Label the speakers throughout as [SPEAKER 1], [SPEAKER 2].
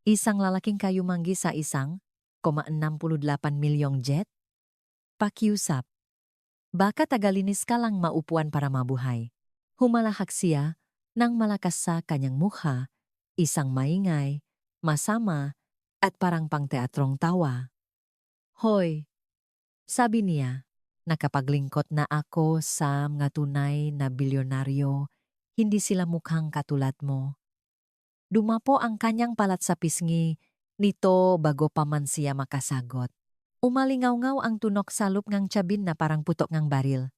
[SPEAKER 1] Isang lalaking kayumanggi sa 1,68 milyong jet? Pakiusap. Baka tagalinis ka lang maupuan para mabuhay. Humalahak siya nang malakas sa kanyang mukha, isang maingay, masama, at parang pangteatrong tawa. Hoy, sabi niya, nakapaglingkot na ako sa mga tunay na bilyonaryo, hindi sila mukhang katulad mo. Dumapo ang kanyang palat sa pisngi nito bago pa man siya makasagot. Umalingaw-ngaw ang tunok sa loob ngang tiyabin na parang putok ngang baril.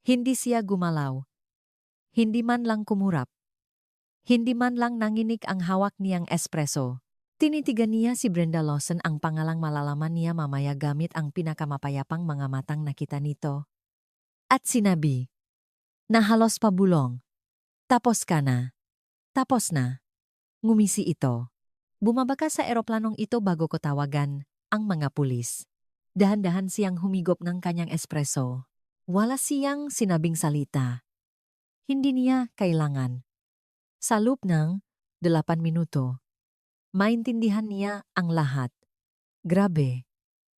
[SPEAKER 1] Hindi siya gumalaw. Hindi man lang kumurap. Hindi man lang nanginig ang hawak niyang espresso. Tinitigan niya si Brenda Lawson, ang pangalang malalaman niya mamaya gamit ang pinakamapayapang mga matang nakita nito. At sinabi, na halos pabulong. Tapos ka na. Tapos na. Ngumisi ito. Bumaba ka sa eroplanong ito bago ko tawagan ang mga pulis. Dahan-dahan siyang humigop ng kanyang espresso. Wala siyang sinabing salita. Hindi niya kailangan. Sa loob ng 8 minuto, maintindihan niya ang lahat. Grabe,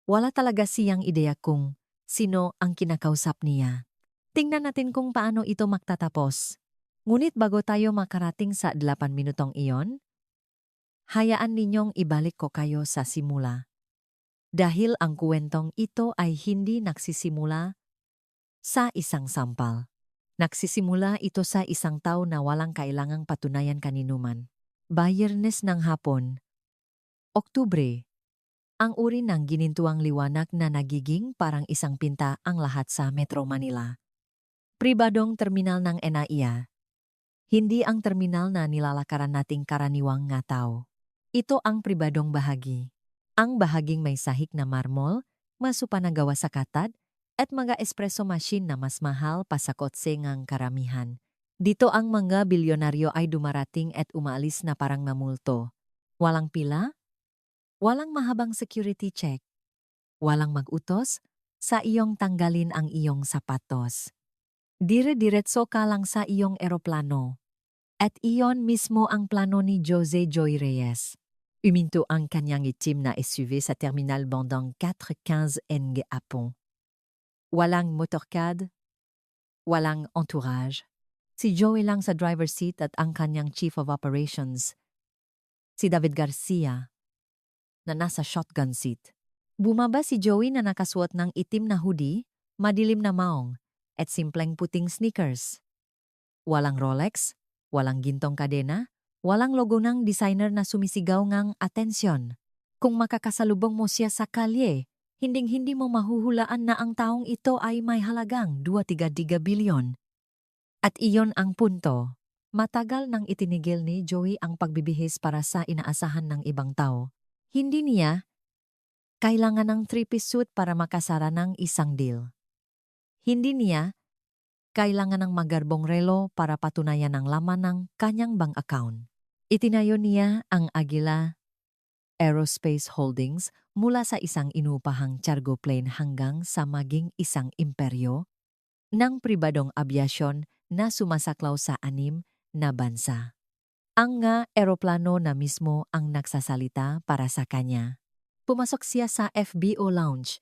[SPEAKER 1] wala talaga siyang ideya kung sino ang kinakausap niya. Tingnan natin kung paano ito magtatapos. Ngunit bago tayo makarating sa 8 minutong iyon, hayaan ninyong ibalik ko kayo sa simula. Dahil ang kuwentong ito ay hindi nagsisimula sa isang sampal. Nagsisimula ito sa isang tao na walang kailangang patunayan kaninuman. Biyernes ng hapon, Oktubre. Ang uri ng ginintuang liwanag na nagiging parang isang pinta ang lahat sa Metro Manila. Pribadong terminal ng NAIA. Hindi ang terminal na nilalakaran nating karaniwang nga tao. Ito ang pribadong bahagi. Ang bahaging may sahig na marmol, masupa na gawa sa katad, at mga espresso machine na mas mahal pa sa kotse ngang karamihan. Dito ang mga bilyonaryo ay dumarating at umaalis na parang mamulto. Walang pila, walang mahabang security check, walang mag-utos sa iyong tanggalin ang iyong sapatos. Dire-diretso ka lang sa iyong eroplano. At iyon mismo ang plano ni Jose Joy Reyes. Uminto ang kanyang itim na SUV sa Terminal Bandang 415 ng Apon. Walang motorcade, walang entourage. Si Joey lang sa driver's seat at ang kanyang chief of operations, si David Garcia, na nasa shotgun seat. Bumaba si Joey na nakasuot ng itim na hoodie, madilim na maong, at simpleng puting sneakers. Walang Rolex, walang gintong kadena, walang logo ng designer na sumisigaw ngang atensyon. Kung makakasalubong mo siya sa kalye, hinding-hindi mo mahuhulaan na ang taong ito ay may halagang 2.3 bilyon. At iyon ang punto. Matagal nang itinigil ni Joey ang pagbibihis para sa inaasahan ng ibang tao. Hindi niya kailangan ng 3-piece suit para makasara ng isang deal. Hindi niya kailangan ng magarbong relo para patunayan ang laman ng kanyang bank account. Itinayo niya ang Agila Aerospace Holdings mula sa isang inupahang cargo plane hanggang sa maging isang imperyo ng pribadong abyasyon na sumasaklaw sa 6 na bansa. Ang nga eroplano na mismo ang nagsasalita para sa kanya. Pumasok siya sa FBO lounge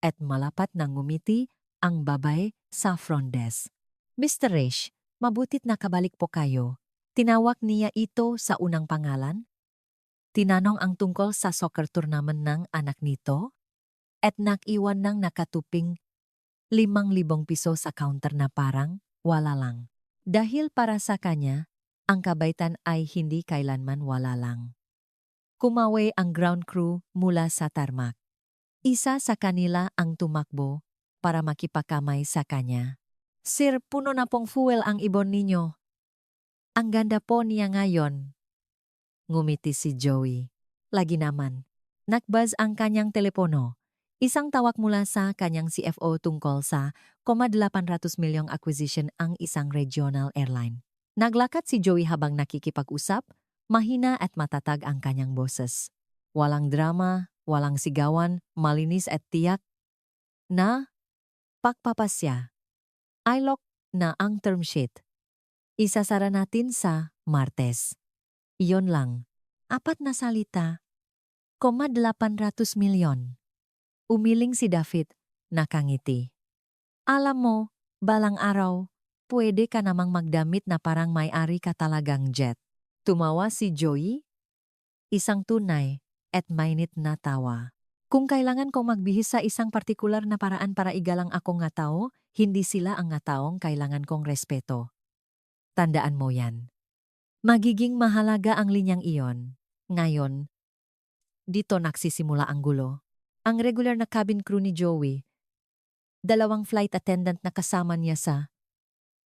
[SPEAKER 1] at malapat nang ngumiti ang babay sa front desk. Mr. Resh, mabutit nakabalik po kayo. Tinawag niya ito sa unang pangalan. Tinanong ang tungkol sa soccer tournament ng anak nito at nakiwan ng nakatuping 5,000 piso sa counter na parang wala lang. Dahil para sa kanya, ang kabaitan ay hindi kailanman wala lang. Kumawi ang ground crew mula sa tarmac. Isa sa kanila ang tumakbo para makipakamay sa kanya. Sir, puno na pong fuel ang ibon ninyo. Ang ganda po niya ngayon. Ngumiti si Joey. Lagi naman. Nakbuzz ang kanyang telepono. Isang tawag mula sa kanyang CFO tungkol sa 800 milyong acquisition ang isang regional airline. Naglakad si Joey habang nakikipag-usap, mahina at matatag ang kanyang boses. Walang drama, walang sigawan, malinis at tiyak na pagpapasya. ILOC na ang term sheet. Isasara natin sa Martes. Iyon lang. Apat na salita, 800 milyon. Umiling si David, nakangiti. Alam mo, balang araw, pwede ka namang magdamit na parang may-ari ka talagang jet. Tumawa si Joey, isang tunay at mainit na tawa. Kung kailangan kong magbihis sa isang partikular na paraan para igalang ako nga tao, hindi sila ang nga taong kailangan kong respeto. Tandaan mo yan. Magiging mahalaga ang linyang iyon. Ngayon, dito nagsisimula ang gulo. Ang regular na cabin crew ni Joey, 2 flight attendant na kasama niya sa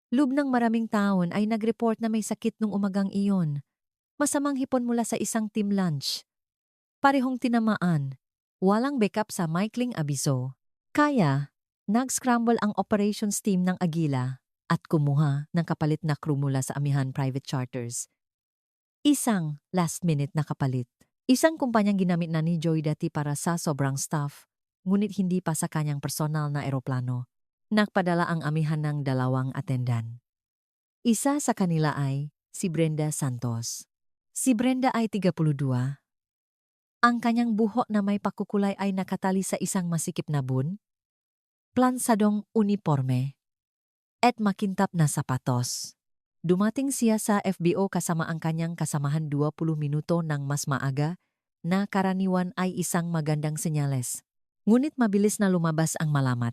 [SPEAKER 1] loob ng maraming taon ay nag-report na may sakit nung umagang iyon. Masamang hipon mula sa isang team lunch. Parehong tinamaan. Walang backup sa maikling abiso. Kaya, nag-scramble ang operations team ng Agila at kumuha ng kapalit na crew mula sa Amihan Private Charters. Isang last-minute na kapalit. Isang kumpanyang ginamit na ni Joy dati para sa sobrang staff, ngunit hindi pa sa kanyang personal na eroplano. Nagpadala ang Amihan ng 2 attendant. Isa sa kanila ay si Brenda Santos. Si Brenda ay 32. Ang kanyang buhok na may pakukulay ay nakatali sa isang masikip na bun, plansadong uniforme, at makintap na sapatos. Dumating siya sa FBO kasama ang kanyang kasamahan 20 minuto ng mas maaga na karaniwan ay isang magandang senyales. Ngunit mabilis na lumabas ang malamat.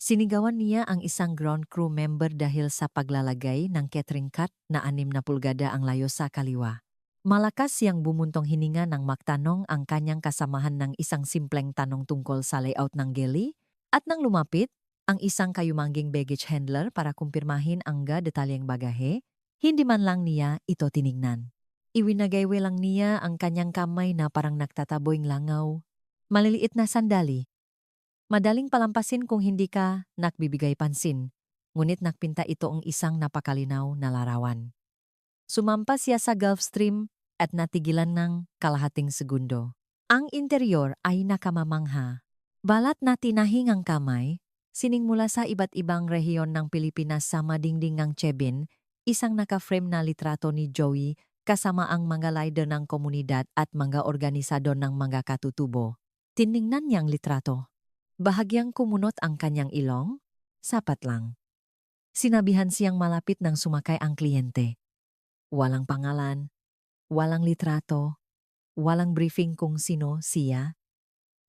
[SPEAKER 1] Sinigawan niya ang isang ground crew member dahil sa paglalagay ng catering cut na 6 na pulgada ang layo sa kaliwa. Malakas siyang bumuntong hininga nang magtanong ang kanyang kasamahan ng isang simpleng tanong tungkol sa layout ng galley at nang lumapit ang isang kayumangging baggage handler para kumpirmahin ang detalyeng bagahe, hindi man lang niya ito tinignan. Iwinagaywe lang niya ang kanyang kamay na parang nagtataboyng langaw. Maliliit na sandali. Madaling palampasin kung hindi ka nagbibigay pansin, ngunit nakpinta ito ang isang napakalinaw na larawan. Sumampas siya sa Gulf Stream at natigilan ng kalahating segundo. Ang interior ay nakamamangha. Balat na tinahing ang kamay, sining mula sa iba't ibang rehiyon ng Pilipinas sa madingding ng Chebin, isang naka-frame na litrato ni Joey kasama ang mga leader ng komunidad at mga organisado ng mga katutubo. Tiningnan niyang litrato. Bahagyang kumunot ang kanyang ilong, sapat lang. Sinabihan siyang malapit nang sumakay ang kliyente. Walang pangalan, walang litrato, walang briefing kung sino siya,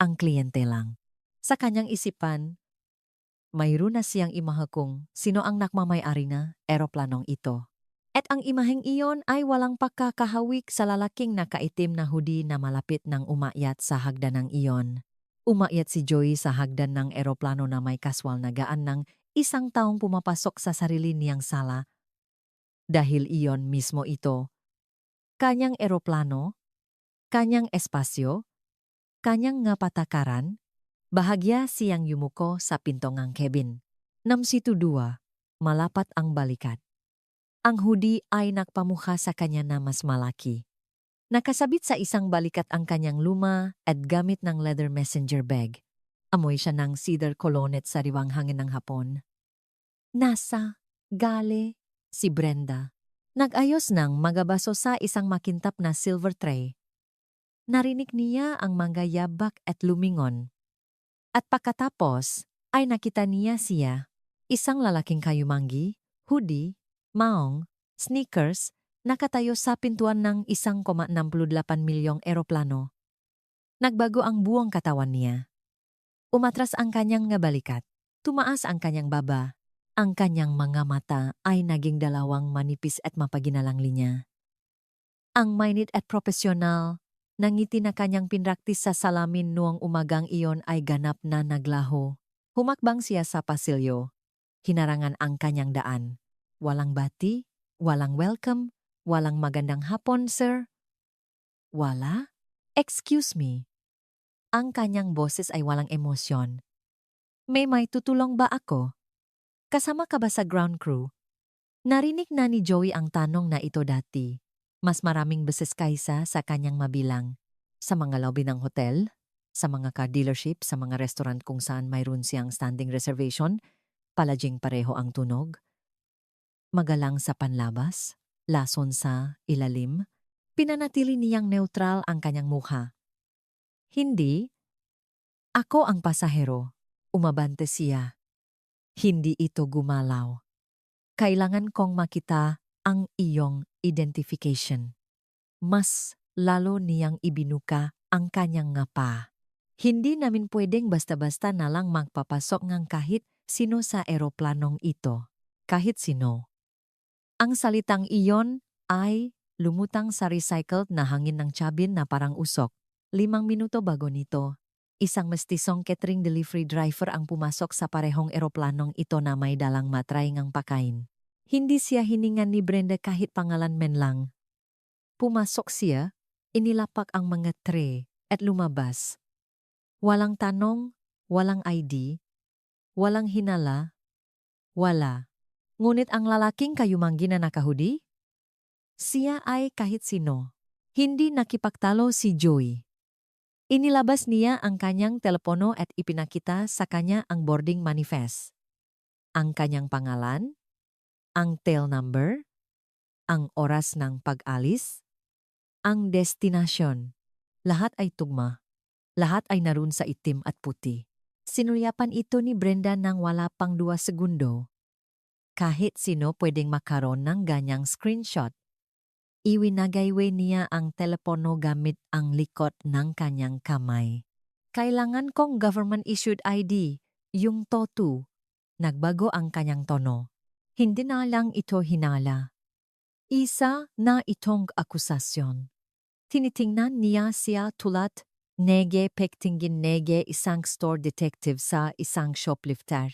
[SPEAKER 1] ang kliyente lang. Sa kanyang isipan, mayroon na siyang imahe kung sino ang nakmamay-ari na eroplanong ito. At ang imaheng iyon ay walang pagkakahawik sa lalaking nakaitim na hoodie na malapit nang umakyat sa hagdan ng iyon. Umakyat si Joey sa hagdan ng eroplano na may kaswal na gaan ng isang taong pumapasok sa sarili niyang sala. Dahil iyon mismo ito, kanyang eroplano, kanyang espasyo, kanyang nga patakaran, bahagya siyang yumuko sa pinto ng cabin. Namsitu 2, malapat ang balikat. Ang hoodie ay nagpamukha sa kanya na mas malaki. Nakasabit sa isang balikat ang kanyang luma at gamit ng leather messenger bag. Amoy siya ng cedar cologne at sariwang hangin ng hapon. Nasa gale si Brenda. Nag-ayos ng magabaso sa isang makintap na silver tray. Narinig niya ang mga yabak at lumingon. At pagkatapos ay nakita niya siya, isang lalaking kayumanggi, hoodie, maong, sneakers, nakatayo sa pintuan ng 1,68 milyong eroplano. Nagbago ang buong katawan niya. Umatras ang kanyang nga balikat. Tumaas ang kanyang baba. Ang kanyang mga mata ay naging 2 manipis at mapaginalang linya. Ang mainit at profesional, nangiti na kanyang pinraktis sa salamin noong umagang iyon ay ganap na naglaho. Humakbang siya sa pasilyo. Hinarangan ang kanyang daan. Walang bati, walang welcome, walang magandang hapon, sir. Wala? Excuse me. Ang kanyang boses ay walang emosyon. May tutulong ba ako? Kasama ka ba sa ground crew? Narinig na ni Joey ang tanong na ito dati. Mas maraming beses kaysa sa kanyang mabilang. Sa mga lobby ng hotel, sa mga car dealership, sa mga restaurant kung saan mayroon siyang standing reservation, palaging pareho ang tunog. Magalang sa panlabas, lason sa ilalim, Pinanatili niyang neutral ang kanyang mukha. Hindi. Ako ang pasahero. Umabante siya. Hindi ito gumalaw. Kailangan kong makita ang iyong identification. Mas lalo niyang ibinuka ang kanyang ngapa. Hindi namin pwedeng basta-basta na lang magpapasok ng kahit sino sa eroplanong ito. Kahit sino. Ang salitang iyon ay lumutang sa recycled na hangin ng cabin na parang usok. 5 minuto bago nito, isang mestisong catering delivery driver ang pumasok sa parehong eroplanong ito na may dalang matray ngang pakain. Hindi siya hiningan ni Brenda kahit pangalan men lang. Pumasok siya, inilapak ang mga tray at lumabas. Walang tanong, walang ID, walang hinala, wala. Ngunit ang lalaking kayumanggi na nakahudi? Siya ay kahit sino. Hindi nakipagtalo si Joey. Inilabas niya ang kanyang telepono at ipinakita sa kanya ang boarding manifest. Ang kanyang pangalan, ang tail number, ang oras ng pag-alis, ang destinasyon. Lahat ay tugma. Lahat ay naroon sa itim at puti. Sinulyapan ito ni Brenda nang wala pang 2 segundo. Kahit sino pwedeng makaroon ng ganyang screenshot. Iwinagaywe niya ang telepono gamit ang likod ng kanyang kamay. Kailangan kong government-issued ID, yung TOTO. Nagbago ang kanyang tono. Hindi na lang ito hinala. Isa na itong akusasyon. Tinitingnan niya siya tulad nege pektingin nege isang store detective sa isang shoplifter.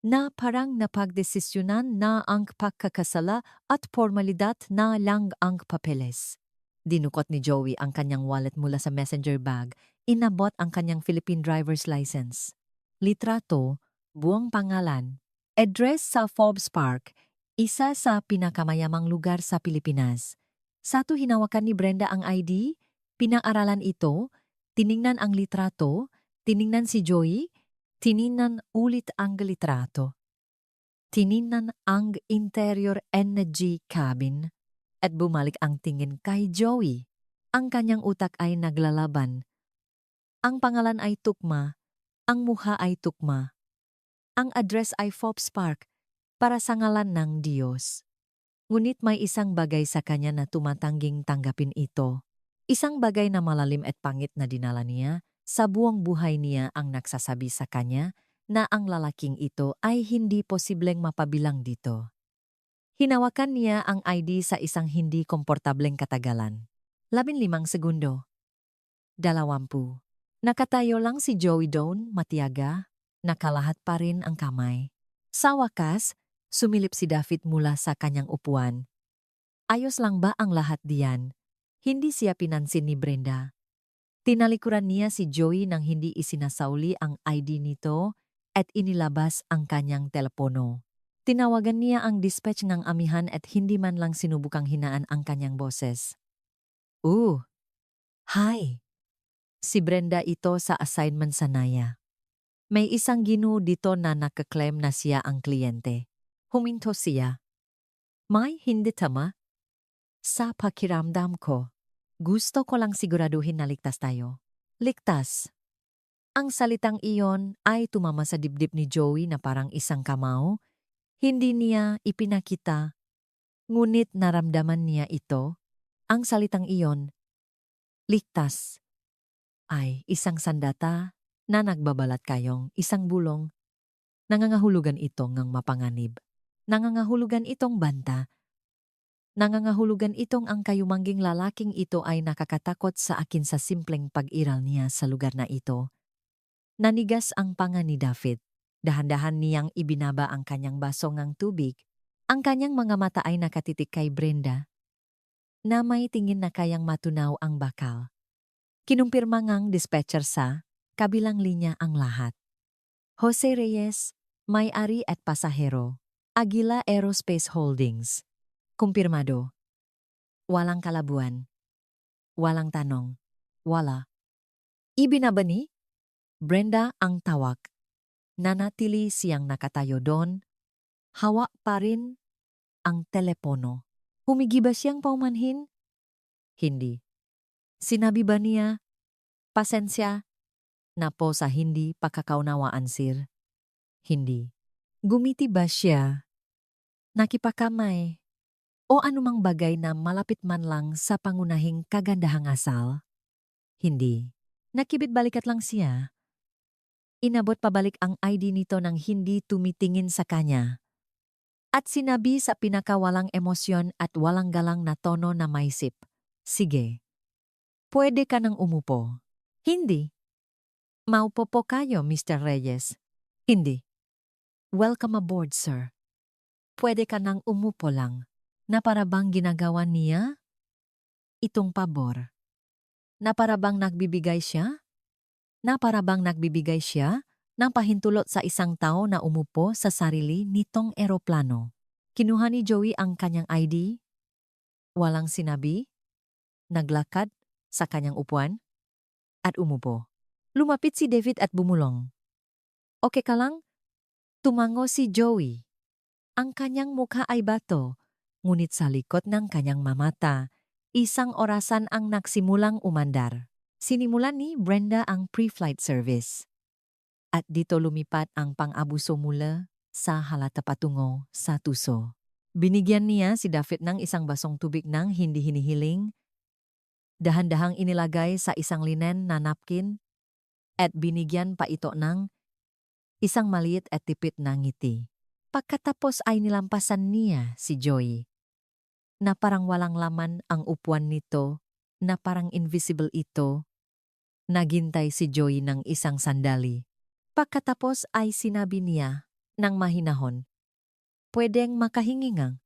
[SPEAKER 1] Na parang napagdesisyonan na ang pagkakasala at formalidad na lang ang papeles. Dinukot ni Joey ang kanyang wallet mula sa messenger bag, inabot ang kanyang Philippine driver's license. Litrato, buong pangalan, address sa Forbes Park, isa sa pinakamayamang lugar sa Pilipinas. Sato hinawakan ni Brenda ang ID, pinang-aralan ito, tiningnan ang litrato, tiningnan si Joey, tiningnan ulit ang litrato. Tiningnan ang interior energy cabin at bumalik ang tingin kay Joey. Ang kanyang utak ay naglalaban. Ang pangalan ay tukma, ang mukha ay tukma. Ang address ay Forbes Park para sa ngalan ng Diyos. Ngunit may isang bagay sa kanya na tumatangging tanggapin ito. Isang bagay na malalim at pangit na dinala niya. Sa buong buhay niya ang nagsasabi sa kanya na ang lalaking ito ay hindi posibleng mapabilang dito. Hinawakan niya ang ID sa isang hindi komportableng katagalan. 15 segundo. 20. Nakatayo lang si Joey doon, matiyaga, nakalahat pa rin ang kamay. Sa wakas, sumilip si David mula sa kanyang upuan. Ayos lang ba ang lahat diyan? Hindi siya pinansin ni Brenda. Tinalikuran niya si Joey nang hindi isinasauli ang ID nito at inilabas ang kanyang telepono. Tinawagan niya ang dispatch ng amihan at hindi man lang sinubukang hinaan ang kanyang boses. Hi. Si Brenda ito sa assignment sa Naya. May isang ginoo dito na nakaklaim na siya ang kliyente. Huminto siya. May hindi tama? Sa pakiramdam ko. Gusto ko lang siguraduhin na ligtas tayo. Ligtas. Ang salitang iyon ay tumama sa dibdib ni Joey na parang isang kamao. Hindi niya ipinakita. Ngunit naramdaman niya ito. Ang salitang iyon, ligtas, ay isang sandata na nagbabalat kayong isang bulong. Nangangahulugan ito ngang mapanganib. Nangangahulugan itong banta. Nangangahulugan itong ang kayumangging lalaking ito ay nakakatakot sa akin sa simpleng pag-iral niya sa lugar na ito. Nanigas ang panga ni David. Dahan-dahan niyang ibinaba ang kanyang baso ngang tubig. Ang kanyang mga mata ay nakatitik kay Brenda, na may tingin na kayang matunaw ang bakal. Kinumpirma ngang dispatcher sa kabilang linya ang lahat. Jose Reyes, may-ari at pasahero. Aguila Aerospace Holdings. Kumpirmado. Walang kalabuan. Walang tanong. Wala. Ibinaba ni Brenda ang tawag. Nanatili siyang nakatayo doon. Hawak pa rin ang telepono. Humigiba siyang paumanhin. Hindi. Sinabi ba niya, pasensya na po sa hindi pagkakaunawaan, sir? Hindi. Gumiti ba siya? Nakipakamay? O anumang bagay na malapit man lang sa pangunahing kagandahang asal? Hindi. Nakibit balikat lang siya. Inabot pabalik ang ID nito nang hindi tumitingin sa kanya. At sinabi sa pinakawalang emosyon at walang galang na tono na maisip, sige, pwede ka nang umupo. Hindi. Maupo po kayo, Mr. Reyes. Hindi. Welcome aboard, sir. Pwede ka nang umupo lang. Na para bang ginagawa niya? Itong pabor. Na para bang nagbibigay siya? Na para bang nagbibigay siya ng pahintulot sa isang tao na umupo sa sarili nitong eroplano. Kinuha ni Joey ang kanyang ID. Walang sinabi. Naglakad sa kanyang upuan at umupo. Lumapit si David at bumulong. Okay ka lang? Tumango si Joey. Ang kanyang mukha ay bato, ngunit sa likod ng kanyang mamata, isang orasan ang nagsimulang umandar. Sinimulan ni Brenda ang pre-flight service. At dito lumipat ang pang-abuso mula sa halata patungo sa tuso. Binigyan niya si David ng isang basong tubig ng hindi hinihiling, dahan-dahang inilagay sa isang linen na napkin, at binigyan pa ito ng isang maliit at tipid na ngiti. Pagkatapos ay nilampasan niya si Joey, na parang walang laman ang upuan nito, na parang invisible ito. Naghintay si Joey ng isang sandali. Pagkatapos ay sinabi niya ng mahinahon, pwedeng makahingi ng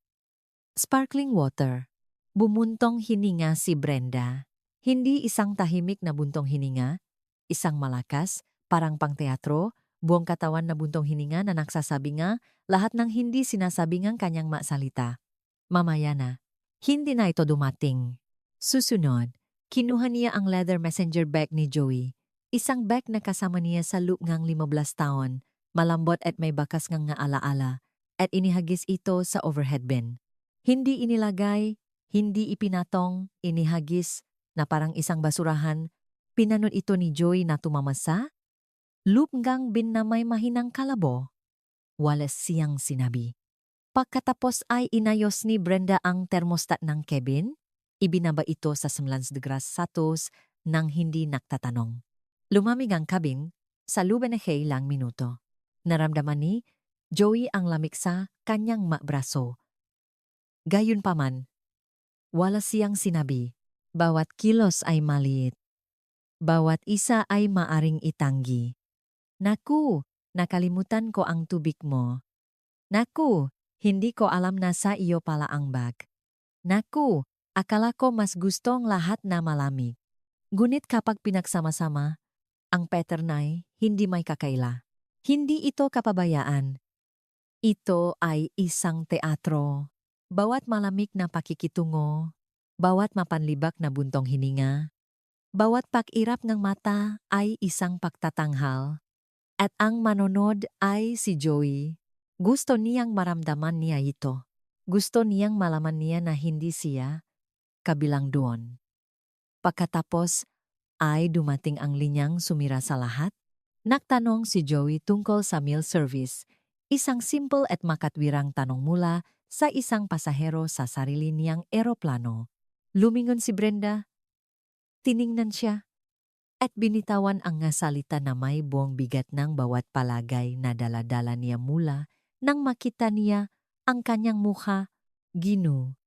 [SPEAKER 1] sparkling water. Bumuntong hininga si Brenda. Hindi isang tahimik na buntong hininga, isang malakas, parang pangteatro, buong katawan na buntong hininga na nagsasabi nga lahat ng hindi sinasabi ngang kanyang masalita. Mamaya na. Hindi na ito dumating. Susunod, kinuha niya ang leather messenger bag ni Joey. Isang bag na kasama niya sa loop ngang 15 taon, malambot at may bakas ngang nga alaala, at inihagis ito sa overhead bin. Hindi inilagay, hindi ipinatong, inihagis na parang isang basurahan. Pinanod ito ni Joey na tumamasa. Loop ngang bin na may mahinang kalabo. Walas siyang sinabi. Pagkatapos ay inayos ni Brenda ang thermostat ng cabin. Ibinaba ito sa 19 degrees Celsius nang hindi naktatanong. Lumamig ang cabin sa 12 lang minuto. Naramdaman ni Joey ang lamig sa kanyang braso. Gayunpaman, wala siyang sinabi. Bawat kilos ay maliit. Bawat isa ay maaring itanggi. Naku, nakalimutan ko ang tubig mo. Naku, hindi ko alam na sa iyo pala ang bag. Naku, akala ko mas gustong lahat na malamig. Ngunit kapag pinagsama-sama, ang pattern ay hindi may kakaila. Hindi ito kapabayaan. Ito ay isang teatro. Bawat malamig na pakikitungo, bawat mapanlibak na buntong hininga, bawat pag-irap ng mata ay isang pagtatanghal. At ang manonood ay si Joey. Gusto niyang maramdaman niya ito. Gusto niyang malaman niya na hindi siya kabilang doon. Pagkatapos ay dumating ang linyang sumira sa lahat. Nagtanong si Joey tungkol sa meal service. Isang simple at makatwirang tanong mula sa isang pasahero sa sarili niyang eroplano. Lumingon si Brenda. Tiningnan siya. At binitawan ang nga salita na may buong bigat ng bawat palagay na daladala niya mula nang makita niya ang kanyang mukha. Gino,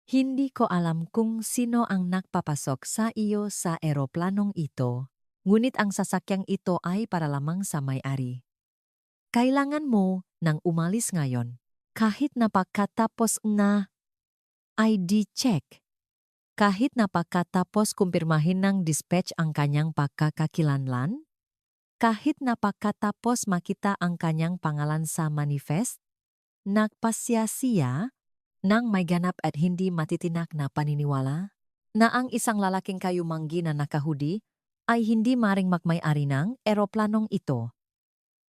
[SPEAKER 1] hindi ko alam kung sino ang nagpapasok sa iyo sa eroplanong ito, ngunit ang sasakyang ito ay para lamang sa may-ari. Kailangan mo nang umalis ngayon, kahit napagkatapos na ID check. Kahit napagkatapos kumpirmahin ng dispatch ang kanyang pagkakakilanlan, kahit napagkatapos makita ang kanyang pangalan sa manifest, nagpasya siya nang may ganap at hindi matitinak na paniniwala na ang isang lalaking kayumanggi na nakahudi ay hindi maring magmay-ari ng eroplanong ito.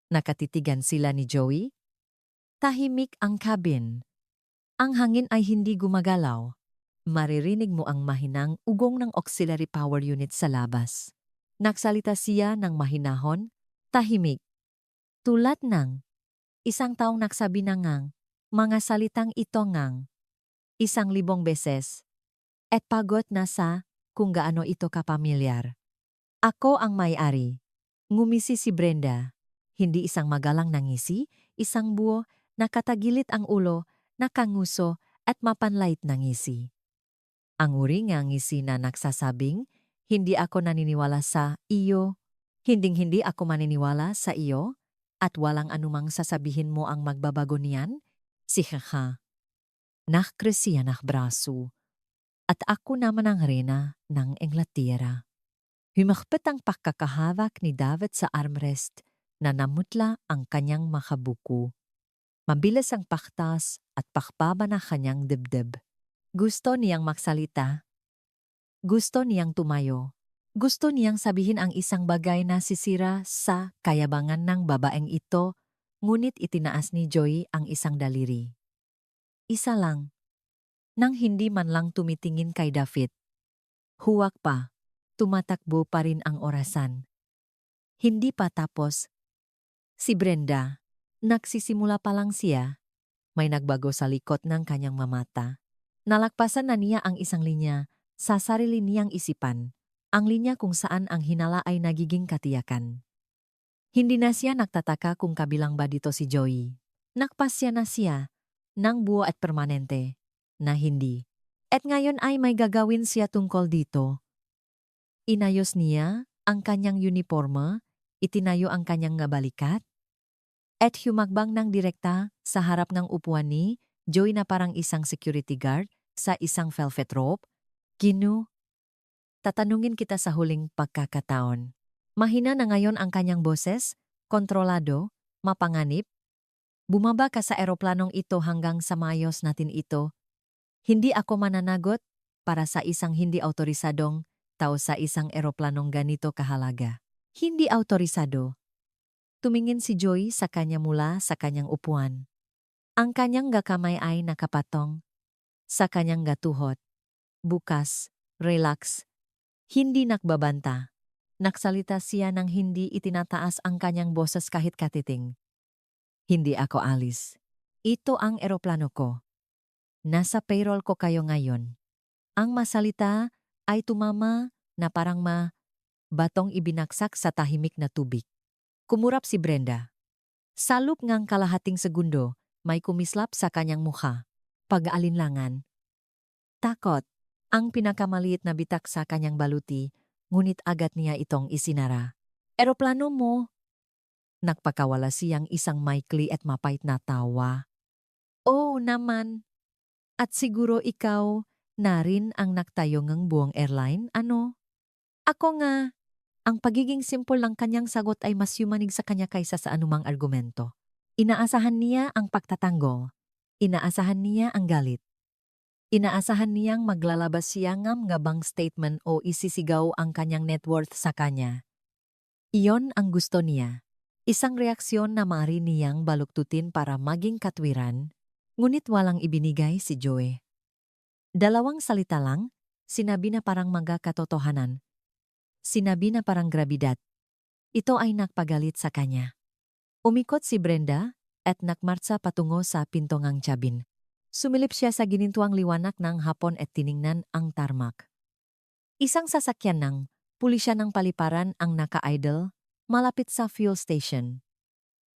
[SPEAKER 1] Nakatitigan sila ni Joey. Tahimik ang cabin. Ang hangin ay hindi gumagalaw. maririnig mo ang mahinang ugong ng auxiliary power unit sa labas. Nagsalita siya ng mahinahon, tahimik. Tulad ng isang taong nagsabi na ngang, mga salitang ito ngang, 1,000 beses. At pagod na sa kung gaano ito kapamilyar. Ako ang may-ari. Ngumisi si Brenda. Hindi isang magalang na ngisi, isang buo, nakatagilit ang ulo, nakanguso at mapanlait na ngisi. Ang uri nga ngisi na nagsasabing, hindi ako naniniwala sa iyo, hinding-hindi ako maniniwala sa iyo, at walang anumang sasabihin mo ang magbabago niyan, si Haha. Nakkresiya braso. At ako naman ang reyna ng Englatera. Humakpat ang pagkakahawak ni David sa armrest na namutla ang kanyang makabuko. Mabilis ang paktas at pakbaba na kanyang dibdib. Gusto niyang magsalita. Gusto niyang tumayo. Gusto niyang sabihin ang isang bagay na sisira sa kayabangan ng babaeng ito, ngunit itinaas ni Joy ang isang daliri. Isa lang. Nang hindi man lang tumitingin kay David. Huwag pa. Tumatakbo pa rin ang orasan. Hindi pa tapos. Si Brenda, nagsisimula pa lang siya. May nagbago sa likod ng kanyang mamata. Nalagpasan na niya ang isang linya sa sarili niyang isipan. Ang linya kung saan ang hinala ay nagiging katiyakan. Hindi na siya nagtataka kung kabilang ba dito si Joey. Nakpasya na siya ng buo at permanente na hindi. At ngayon ay may gagawin siya tungkol dito. Inayos niya ang kanyang uniforme, itinayo ang kanyang balikat, at humagbang ng direkta sa harap ng upuan ni Joey na parang isang security guard sa isang velvet robe. Ginu, tatanungin kita sa huling pagkakataon. Mahina na ngayon ang kanyang boses, kontrolado, mapanganib. Bumaba ka sa eroplanong ito hanggang sa maayos natin ito. Hindi ako mananagot para sa isang hindi autorisadong tao sa isang eroplanong ganito kahalaga. Hindi autorisado. Tumingin si Joy sa kanya mula sa kanyang upuan. Ang kanyang gakamay ay nakapatong sa kanyang gatuhot. Bukas, relax, hindi nakbabanta. Nagsalita siya nang hindi itinataas ang kanyang boses kahit katiting. Hindi ako alis. Ito ang eroplano ko. Nasa payroll ko kayo ngayon. Ang masalita ay tumama na parang batong ibinaksak sa tahimik na tubig. Kumurap si Brenda. Salop ngang kalahating segundo, may kumislap sa kanyang mukha. Pag-aalinlangan. Takot. Ang pinakamaliit na bitak sa kanyang baluti, ngunit agad niya itong isinara. Eroplano mo. Nagpakawala siyang isang maikli at mapait na tawa. Oh naman. At siguro ikaw na rin ang nagtayo ng buong airline, ano? Ako nga. Ang pagiging simple ng kanyang sagot ay mas yumanig sa kanya kaysa sa anumang argumento. Inaasahan niya ang pagtatanggol. Inaasahan niya ang galit. Inaasahan niyang maglalabas siya ng ngabang statement o isisigaw ang kanyang net worth sa kanya. Iyon ang gusto niya. Isang reaksyon na maaari niyang baluktutin para maging katwiran, ngunit walang ibinigay si Joey. 2 salita lang, sinabi na parang magkatotohanan. Sinabi na parang grabidad. Ito ay nakpagalit sa kanya. Umikot si Brenda at nakmartsa patungo sa pintongang cabin. Sumilip siya sa ginintuang liwanag ng hapon at tiningnan ang tarmac. Isang sasakyan ng pulisya ng paliparan ang naka-idle malapit sa fuel station.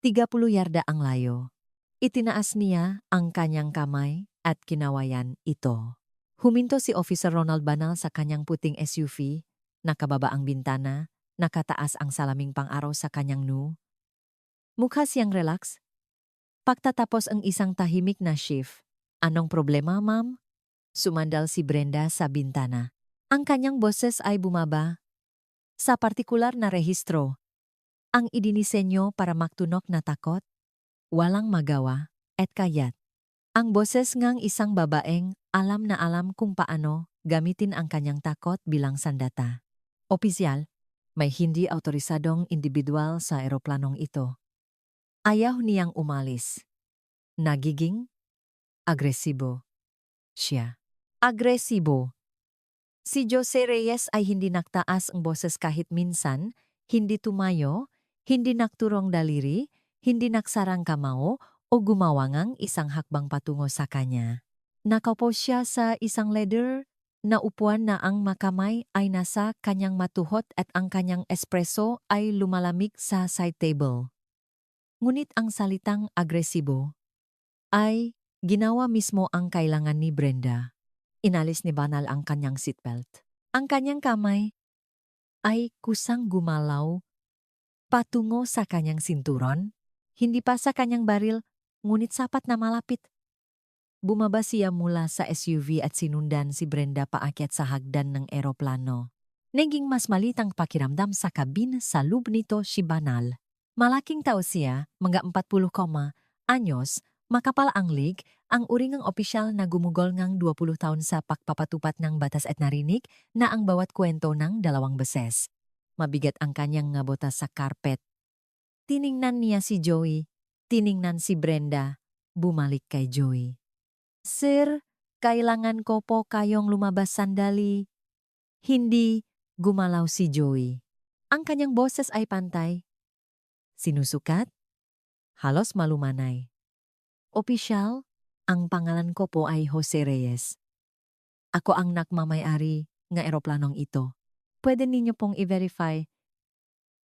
[SPEAKER 1] 30 yarda ang layo. Itinaas niya ang kanyang kamay at kinawayan ito. Huminto si Officer Ronald Banal sa kanyang puting SUV, nakababa ang bintana, nakataas ang salaming pang-araw sa kanyang mukha siyang relax. Pagtatapos ang isang tahimik na shift. Anong problema, ma'am? Sumandal si Brenda sa bintana. Ang kanyang boses ay bumaba. Sa partikular na rehistro, ang idinisenyo para magtunok na takot, walang magawa, at kayat. Ang boses ngang isang babaeng alam na alam kung paano gamitin ang kanyang takot bilang sandata. Opisyal, may hindi autorisadong individual sa eroplanong ito. Ayaw niyang umalis. Nagiging agresibo siya. Agresibo. Si Jose Reyes ay hindi nagtaas ang boses kahit minsan, hindi tumayo, hindi nagturong daliri, hindi nagsarang kamao o gumawangang isang hakbang patungo sa kanya. Nakaupo siya sa isang leather na upuan na ang makamay ay nasa kanyang matuhot at ang kanyang espresso ay lumalamig sa side table. Ngunit ang salitang agresibo ay ginawa mismo ang kailangan ni Brenda. Inalis ni Banal ang kanyang seatbelt. Ang kanyang kamay ay kusang gumalaw patungo sa kanyang sinturon, hindi pa sa kanyang baril, ngunit sapat na malapit. Bumaba siya mula sa SUV at sinundan si Brenda paakyat sa hagdan ng eroplano. Naging mas malitang pakiramdam sa kabin sa loob nito si Banal. Malaking tao siya, mga 40, anyos, makapal ang lig, ang uringang opisyal na gumugol ngang 20 taon sa pagpapatupat ng batas at narinig na ang bawat kwento ng 2 beses. Mabigat ang kanyang nga botas sa karpet. Tiningnan niya si Joey, tiningnan si Brenda, bumalik kay Joey. Sir, kailangan ko po kayong lumabas sandali. Hindi, gumalaw si Joey. Ang kanyang boses ay pantay. Sinusukat? Halos malumanay. Opisyal, ang pangalan ko po ay Jose Reyes. Ako ang nagmamay-ari ng eroplanong ito. Pwede ninyo pong i-verify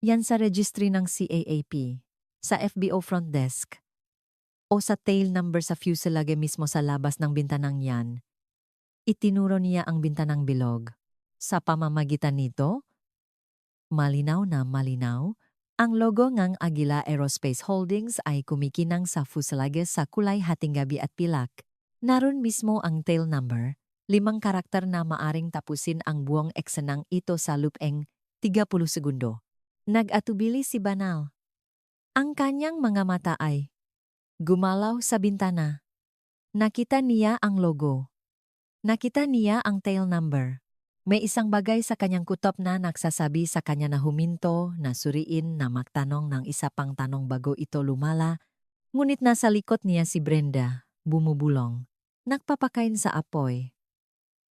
[SPEAKER 1] yan sa registry ng CAAP, sa FBO front desk, o sa tail number sa fuselage mismo sa labas ng bintanang yan. Itinuro niya ang bintanang bilog. Sa pamamagitan nito, malinaw na malinaw, ang logo ng Agila Aerospace Holdings ay kumikinang sa fuselage sa kulay hatinggabi at pilak. Naroon mismo ang tail number, 5 karakter na maaring tapusin ang buong eksenang ito sa loopeng 30 segundo. Nag-atubili si Banal. Ang kanyang mga mata ay gumalaw sa bintana. Nakita niya ang logo. Nakita niya ang tail number. May isang bagay sa kanyang kutob na nagsasabi sa kanya na huminto, na suriin, na magtanong ng isa pang tanong bago ito lumala. Ngunit nasa likod niya si Brenda, bumubulong. Nagpapakain sa apoy.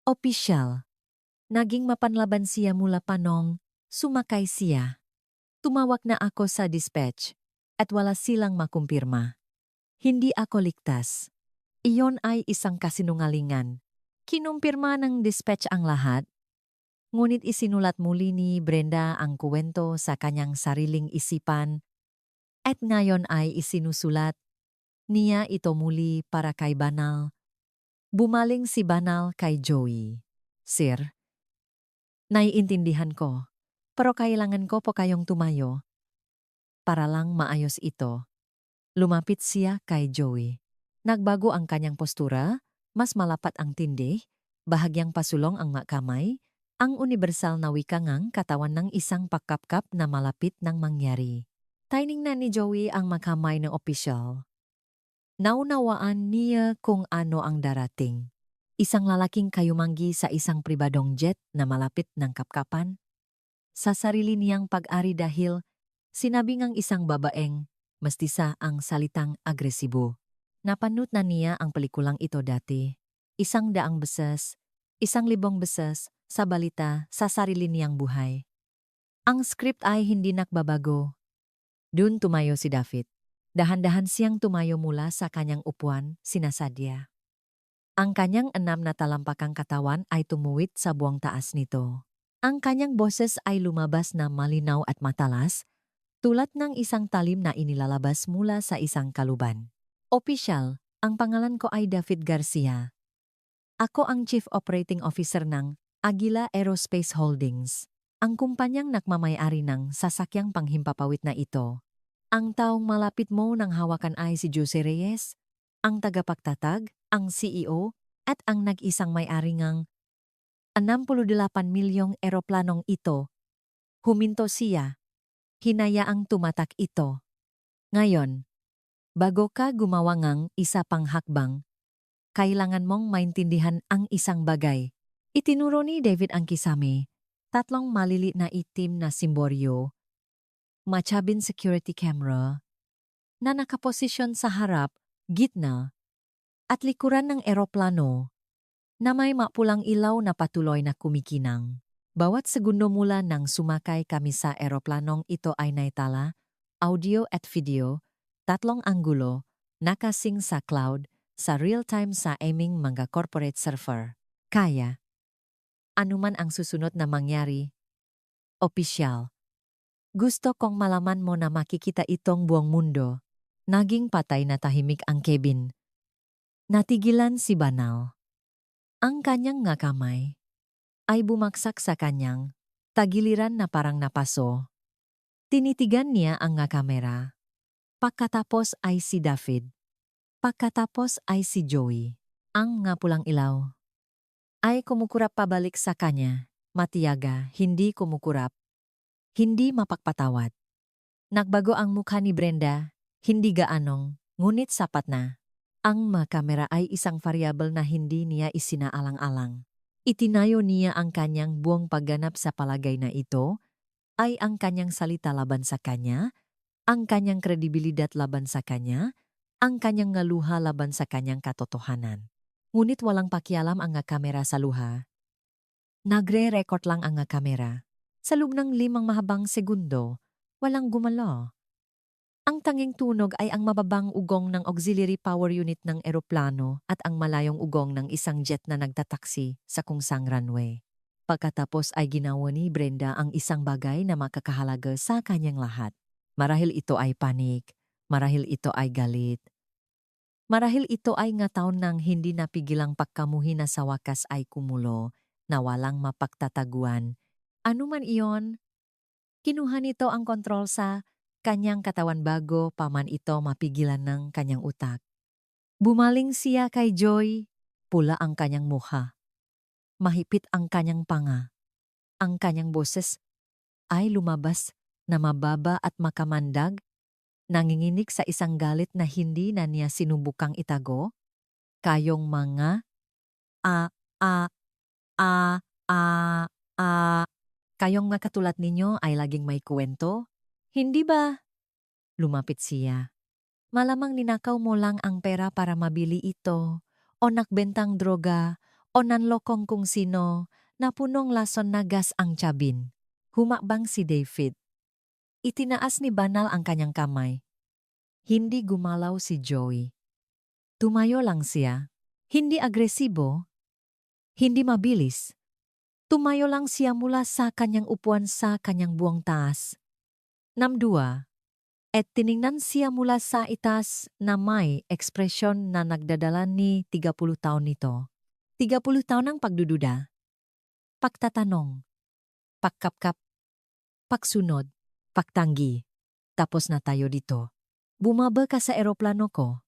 [SPEAKER 1] Opisyal. Naging mapanlaban siya mula panong, sumakay siya. Tumawag na ako sa dispatch at wala silang makumpirma. Hindi ako ligtas. Iyon ay isang kasinungalingan. Kinumpirma ng dispatch ang lahat. Ngunit isinulat muli ni Brenda ang kuwento sa kanyang sariling isipan at ngayon ay isinusulat niya ito muli para kay Banal. Bumaling si Banal kay Joey. Sir, naiintindihan ko, pero kailangan ko po kayong tumayo para lang maayos ito. Lumapit siya kay Joey. Nagbago ang kanyang postura, mas malapat ang tindi, bahagyang pasulong ang makamay, ang universal na wikangang katawan ng isang pakapkap na malapit ng mangyari. Tiningnan ni Joey ang makamay ng opisyal. Naunawaan niya kung ano ang darating. Isang lalaking kayumanggi sa isang pribadong jet na malapit ng kapkapan. Sa sarili niyang pag-ari dahil sinabi ngang isang babaeng mestisa ang salitang agresibo. Napanood na niya ang pelikulang ito dati. 100 beses, 1,000 beses, sa balita sa sarili niyang buhay. Ang script ay hindi nakbabago. Dun tumayo si David. Dahan-dahan siyang tumayo mula sa kanyang upuan, sinasadya. Ang kanyang 6 na talampakang katawan ay tumuwid sa buwang taas nito. Ang kanyang boses ay lumabas na malinaw at matalas, tulad ng isang talim na inilalabas mula sa isang kaluban. Opisyal, ang pangalan ko ay David Garcia. Ako ang Chief Operating Officer ng Agila Aerospace Holdings, ang kumpanyang nagmamay-ari ng sasakyang panghimpapawid na ito. Ang taong malapit mo ng hawakan ay si Jose Reyes, ang tagapagtatag, ang CEO, at ang nag-isang may-ari ng 68 milyong eroplanong ito. Huminto siya. Hinayaang tumatak ito. Ngayon, bago ka gumawa ng isa pang hakbang, kailangan mong maintindihan ang isang bagay. Itinuro ni David ang kisame, 3 maliliit na itim na simboryo, matchabin security camera, na nakaposisyon sa harap, gitna, at likuran ng eroplano. na may mapulang ilaw na patuloy na kumikinang. Bawat segundo mula nang sumakay kami sa eroplanong ito ay naitala, audio at video, 3 anggulo, nakasing sa cloud, sa real-time sa aming mga corporate server. Kaya, anuman ang susunod na mangyari, opisyal. Gusto kong malaman mo na makikita itong buong mundo. Naging patay na tahimik ang cabin. Natigilan si Banal. Ang kanyang nga kamay ay bumaksak sa kanyang tagiliran na parang napaso. Tinitigan niya ang nga kamera. Pagkatapos ay si David. Pagkatapos ay si Joey. Ang nga pulang ilaw ay kumukurap pabalik sa kanya. Matiyaga, hindi kumukurap. Hindi mapagpatawad. Nagbago ang mukha ni Brenda, hindi gaanong, ngunit sapat na. Ang kamera ay isang variable na hindi niya isinaalang-alang. Itinayo niya ang kanyang buong pagganap sa palagay na ito, ay ang kanyang salita laban sa kanya, ang kanyang kredibilidad laban sa kanya, ang kanyang ngaluha laban sa kanyang katotohanan. Ngunit walang pakialam ang kamera sa luha. Nagre-record lang ang kamera. Sa loob ng 5 mahabang segundo, walang gumalaw. Ang tanging tunog ay ang mababang ugong ng auxiliary power unit ng eroplano at ang malayong ugong ng isang jet na nagtataksi sa kungsang runway. Pagkatapos ay ginawa ni Brenda ang isang bagay na makakahalaga sa kanyang lahat. Marahil ito ay panik, marahil ito ay galit. Marahil ito ay ngataon ng hindi napigilang pagkamuhi na sa wakas ay kumulo na walang mapagtataguan. Ano man iyon, kinuha nito ang kontrol sa kanyang katawan bago pa man ito mapigilan ng kanyang utak. Bumaling siya kay Joy, pula ang kanyang mukha. Mahipit ang kanyang panga. Ang kanyang boses ay lumabas na mababa at makamandag, nanginginig sa isang galit na hindi na niya sinubukang itago. Kayong mga a a a a a kayong mga katulad ninyo ay laging may kwento? Hindi ba? Lumapit siya. Malamang ninakaw mo lang ang pera para mabili ito, o nakbentang droga, o nanlokong kung sino, na punong lason na gas ang tiyabin. Humakbang si David. Itinaas ni Banal ang kanyang kamay. Hindi gumalaw si Joey. Tumayo lang siya. Hindi agresibo. Hindi mabilis. Tumayo lang siya mula sa kanyang upuan sa kanyang buong taas. Namdua. At tiningnan siya mula sa itaas na may ekspresyon na nagdadala ni 30 taon nito. 30 taon ng pagdududa. Pagtatanong. Pagkapkap. Pagsunod. Pagtanggi. Tapos na tayo dito. Bumaba ka sa eroplano ko.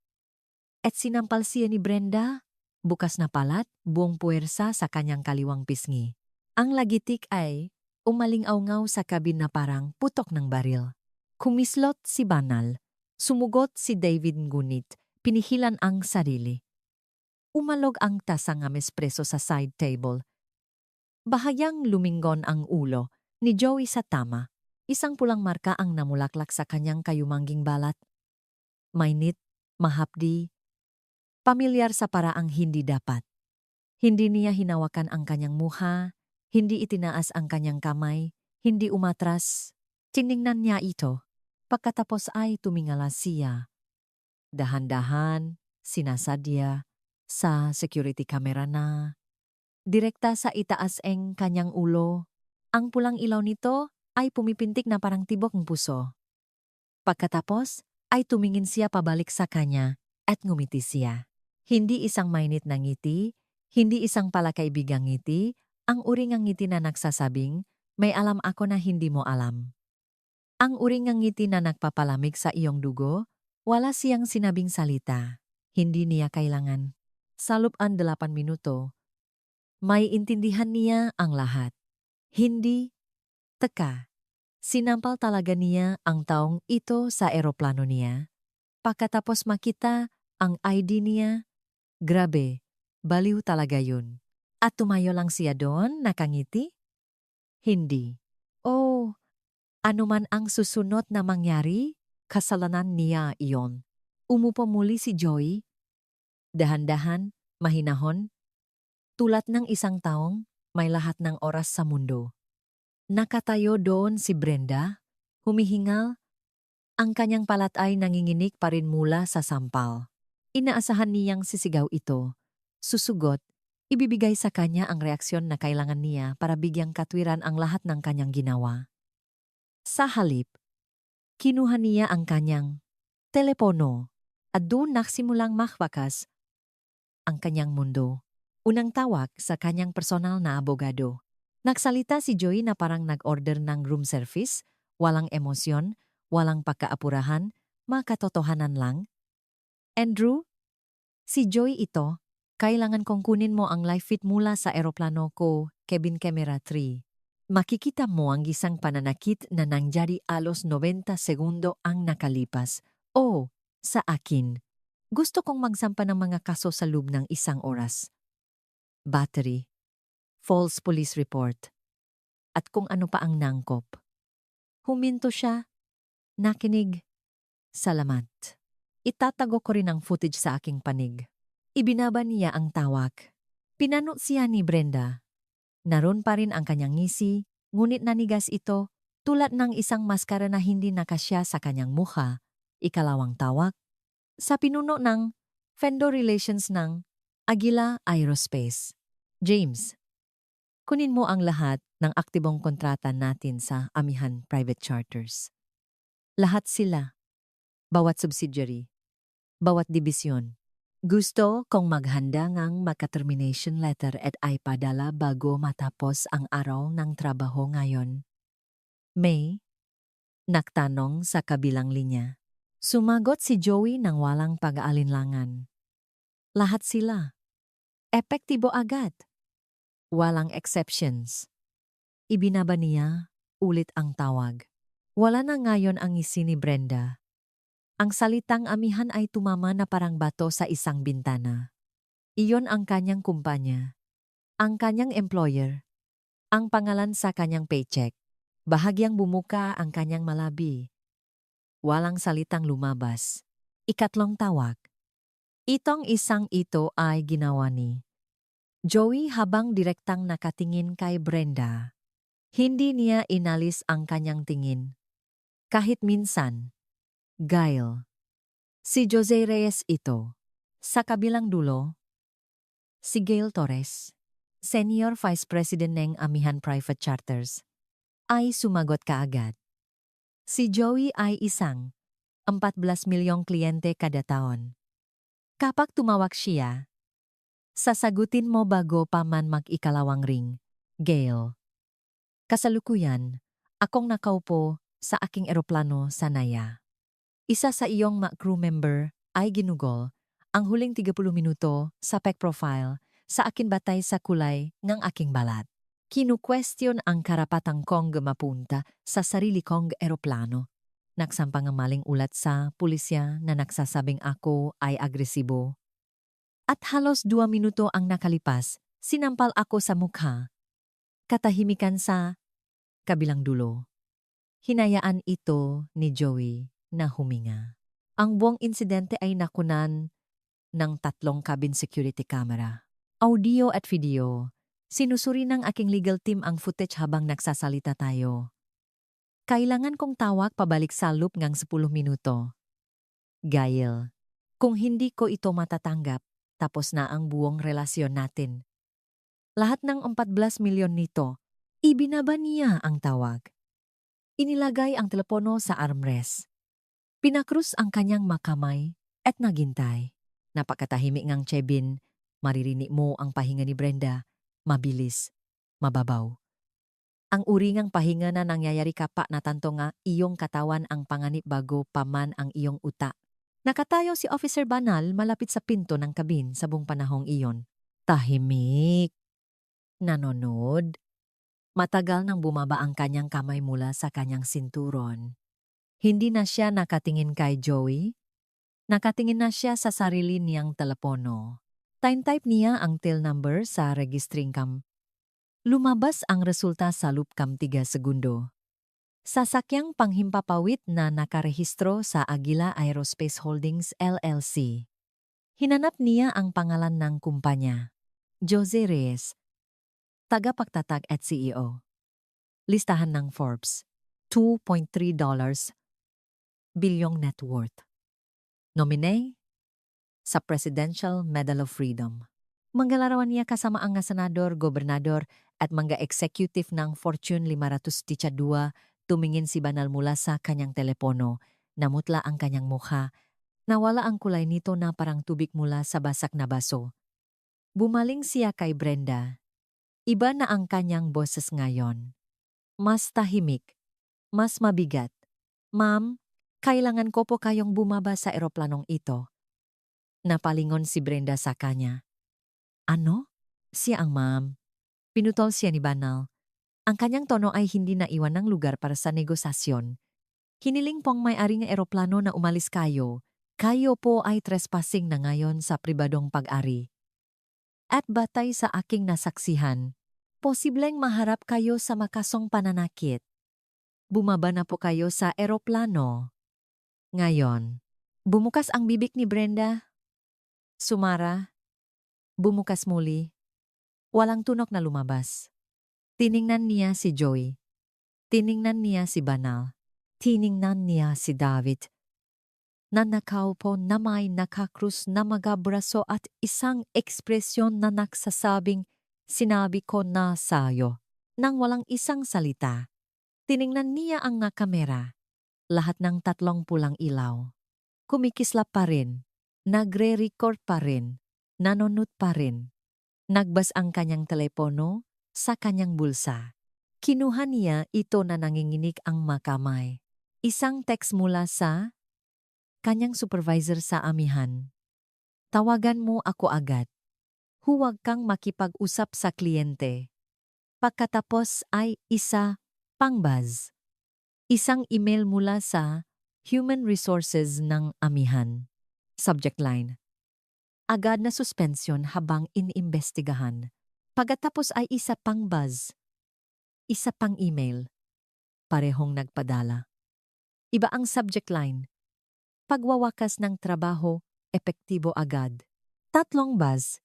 [SPEAKER 1] At sinampal siya ni Brenda. Bukas na palat, buong puwersa sa kanyang kaliwang pisngi. Ang lagitik ay umaling-awngaw sa kabin na parang putok ng baril. Kumislot si Banal. Sumugot si David ngunit pinihilan ang sarili. Umalog ang tasang espresso sa side table. Bahayang lumingon ang ulo ni Joey sa tama. Isang pulang marka ang namulaklak sa kanyang kayumangging balat. Mainit, mahapdi, pamilyar sa paraang hindi dapat. Hindi niya hinawakan ang kanyang muha, hindi itinaas ang kanyang kamay, hindi umatras. Tiningnan niya ito. Pagkatapos ay tumingala siya. Dahan-dahan, sinasadya, sa security camera na. Direkta sa itaas ang kanyang ulo. Ang pulang ilaw nito ay pumipintik na parang tibok ng puso. Pagkatapos ay tumingin siya pabalik sa kanya at ngumiti siya. Hindi isang mainit na ngiti, hindi isang palakaibigang ngiti, ang uring ng ngiti na nagsasabing, may alam ako na hindi mo alam. Ang uring ng ngiti na nagpapalamig sa iyong dugo, wala siyang sinabing salita. Hindi niya kailangan. Sa loob-an 8 minuto, may intindihan niya ang lahat. Hindi, teka. Sinampal talaga niya ang taong ito sa eroplano niya. Pagkatapos makita ang ID niya, grabe, baliw talaga yun. At tumayo lang siya doon, nakangiti? Hindi. Oh, anuman ang susunod na mangyari, kasalanan niya iyon. Umupo muli si Joey. Dahan-dahan, mahinahon. Tulad ng isang taong may lahat ng oras sa mundo. Nakatayo doon si Brenda, humihingal, ang kanyang palat ay nanginginig pa rin mula sa sampal. Inaasahan niyang sisigaw ito. Susugot, ibibigay sa kanya ang reaksyon na kailangan niya para bigyang katwiran ang lahat ng kanyang ginawa. Sa halip, kinuha niya ang kanyang telepono at doon nagsimulang makbakas ang kanyang mundo. Unang tawag sa kanyang personal na abogado. Nagsalita si Joey na parang nag-order ng room service, walang emosyon, walang pagkaapurahan, makatotohanan lang. Andrew, si Joey ito, kailangan kong kunin mo ang live feed mula sa eroplano ko, Kevin Camera 3. Makikita mo ang isang pananakit na nangyari alos 90 segundo ang nakalipas. O, sa akin, gusto kong magsampa ng mga kaso sa loob ng isang oras. Battery, false police report, at kung ano pa ang nangkop. Huminto siya, nakinig, salamat. Itatago ko rin ang footage sa aking panig. Ibinaba niya ang tawag. Pinanot siya ni Brenda. Naroon pa rin ang kanyang ngisi, ngunit nanigas ito tulad ng isang maskara na hindi nakasya sa kanyang mukha. Ikalawang tawag. Sa pinuno ng vendor relations ng Agila Aerospace. James, kunin mo ang lahat ng aktibong kontrata natin sa Amihan Private Charters. Lahat sila, bawat subsidiary, bawat dibisyon. Gusto kong maghanda ng maka-termination letter at ay padala bago matapos ang araw ng trabaho ngayon. May, nagtanong sa kabilang linya. Sumagot si Joey ng walang pag-aalinlangan. Lahat sila. Epektibo agad. Walang exceptions. Ibinaba niya ulit ang tawag. Wala na ngayon ang ngisi ni Brenda. Ang salitang amihan ay tumama na parang bato sa isang bintana. Iyon ang kanyang kumpanya. Ang kanyang employer. Ang pangalan sa kanyang paycheck. Bahagyang bumuka ang kanyang malabi. Walang salitang lumabas. Ikatlong tawag. Itong isang ito ay ginawa ni Joey habang direktang nakatingin kay Brenda. Hindi niya inalis ang kanyang tingin. Kahit minsan. Gail. Si Jose Reyes ito. Sa kabilang dulo, si Gail Torres, Senior Vice President ng Amihan Private Charters, ay sumagot kaagad. Si Joey ay isang 14 milyong kliyente kada taon. Kapag tumawag siya, sasagutin mo bago pa man mag-ikalawang ring, Gail. Kasalukuyan, akong nakaupo sa aking eroplano sa Naya. Isa sa iyong crew member ay ginugol ang huling 30 minuto sa PEC profile sa akin batay sa kulay ng aking balat. Kinu-question ang karapatang kong mapunta sa sarili kong eroplano. Nagsampang ang maling ulat sa pulisya na nagsasabing ako ay agresibo. At halos 2 minuto ang nakalipas, sinampal ako sa mukha. Katahimikan sa kabilang dulo. Hinayaan ito ni Joey na huminga. Ang buong insidente ay nakunan ng 3 cabin security camera. Audio at video. Sinusuri ng aking legal team ang footage habang nagsasalita tayo. Kailangan kong tawag pabalik sa loop ng 10 minuto. Gail, kung hindi ko ito matatanggap, tapos na ang buong relasyon natin. Lahat ng 14 milyon nito, ibinaba niya ang tawag. Inilagay ang telepono sa armrest. Pinakrus ang kanyang makamay at naghintay. Napakatahimik ngang Chebin, maririnig mo ang pahinga ni Brenda, mabilis, mababaw. Ang uri ngang pahinga na nangyayari kapa na tanto nga iyong katawan ang panganib bago pa man ang iyong uta. Nakatayo si Officer Banal malapit sa pinto ng kabin sa buong panahong iyon. Tahimik. Nanonood. Matagal nang bumaba ang kanyang kamay mula sa kanyang sinturon. Hindi na siya nakatingin kay Joey. Nakatingin na siya sa sarili niyang telepono. Time-type niya ang tail number sa registering cam. Lumabas ang resulta sa loop cam 3 segundo. Sasakyang panghimpapawid na nakarehistro sa Agila Aerospace Holdings LLC. Hinanap niya ang pangalan ng kumpanya. Jose Reyes, tagapagtatag at CEO. Listahan ng Forbes, $2.3 bilyong net worth. Nominee sa Presidential Medal of Freedom. Manggalarawan niya kasama ang nga senador, gobernador at mga executive ng Fortune 500 tumingin si Banal mula sa kanyang telepono, namutla ang kanyang mukha, nawala ang kulay nito na parang tubig mula sa basak na baso. Bumaling siya kay Brenda. Iba na ang kanyang boses ngayon. Mas tahimik, mas mabigat. Ma'am, kailangan ko po kayong bumaba sa eroplanong ito. Napalingon si Brenda sa kanya. Ano? Siya ang ma'am. Pinutol siya ni Banal. Ang kanyang tono ay hindi naiwan ng lugar para sa negosasyon. Hiniling pong may-ari ng eroplano na umalis kayo. Kayo po ay trespassing na ngayon sa pribadong pag-ari. At batay sa aking nasaksihan, posibleng maharap kayo sa makasong pananakit. Bumaba na po kayo sa eroplano. Ngayon, bumukas ang bibig ni Brenda. Sumara. Bumukas muli. Walang tunok na lumabas. Tiningnan niya si Joey. Tiningnan niya si Banal. Tiningnan niya si David. Nanakaupo na may nakakrus na mga braso at isang ekspresyon na nagsasabing, sinabi ko na sa'yo. Nang walang isang salita. Tiningnan niya ang nga kamera. Lahat ng tatlong pulang ilaw. Kumikislap pa rin. Nagre-record pa rin. Nanonut pa rin. Nagbas ang kanyang telepono sa kanyang bulsa. Kinuha niya ito na nanginginig ang makamay. Isang text mula sa kanyang supervisor sa amihan. Tawagan mo ako agad. Huwag kang makipag-usap sa kliyente. Pagkatapos ay isa pang buzz. Isang email mula sa Human Resources ng amihan. Subject line. Agad na suspensyon habang iniimbestigahan. Pagkatapos ay isa pang buzz. Isa pang email. Parehong nagpadala. Iba ang subject line. Pagwawakas ng trabaho, epektibo agad. Tatlong buzz.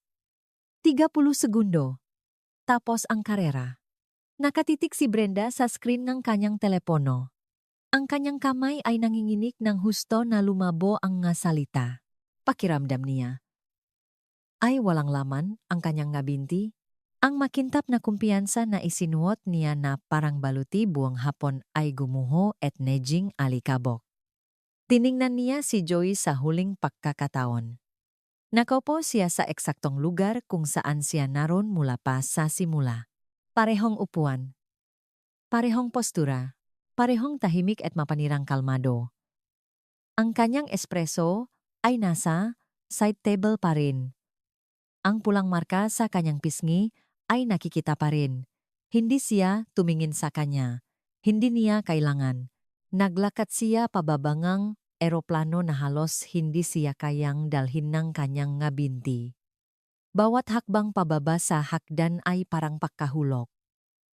[SPEAKER 1] 30 segundo. Tapos ang karera. Nakatitik si Brenda sa screen ng kanyang telepono. Ang kanyang kamay ay nanginginig ng husto na lumabo ang nga salita. Pakiramdam niya. Ay walang laman ang kanyang nga binti. Ang makintab na kumpiyansa na isinuot niya na parang baluti buong hapon ay gumuho at nedjing alikabok. Tiningnan niya si Joey sa huling pagkakataon. Nakaupo siya sa eksaktong lugar kung saan siya naroon mula pa sa simula. Parehong upuan. Parehong postura. Parehong tahimik at mapanirang kalmado. Ang kanyang espresso ay nasa side table pa rin. Ang pulang marka sa kanyang pisngi ay nakikita pa rin. Hindi siya tumingin sa kanya. Hindi niya kailangan. Naglakad siya pababangang eroplano na halos hindi siya kayang dalhin ng kanyang nga binti. Bawat hakbang pababa sa hakdan ay parang pagkahulog.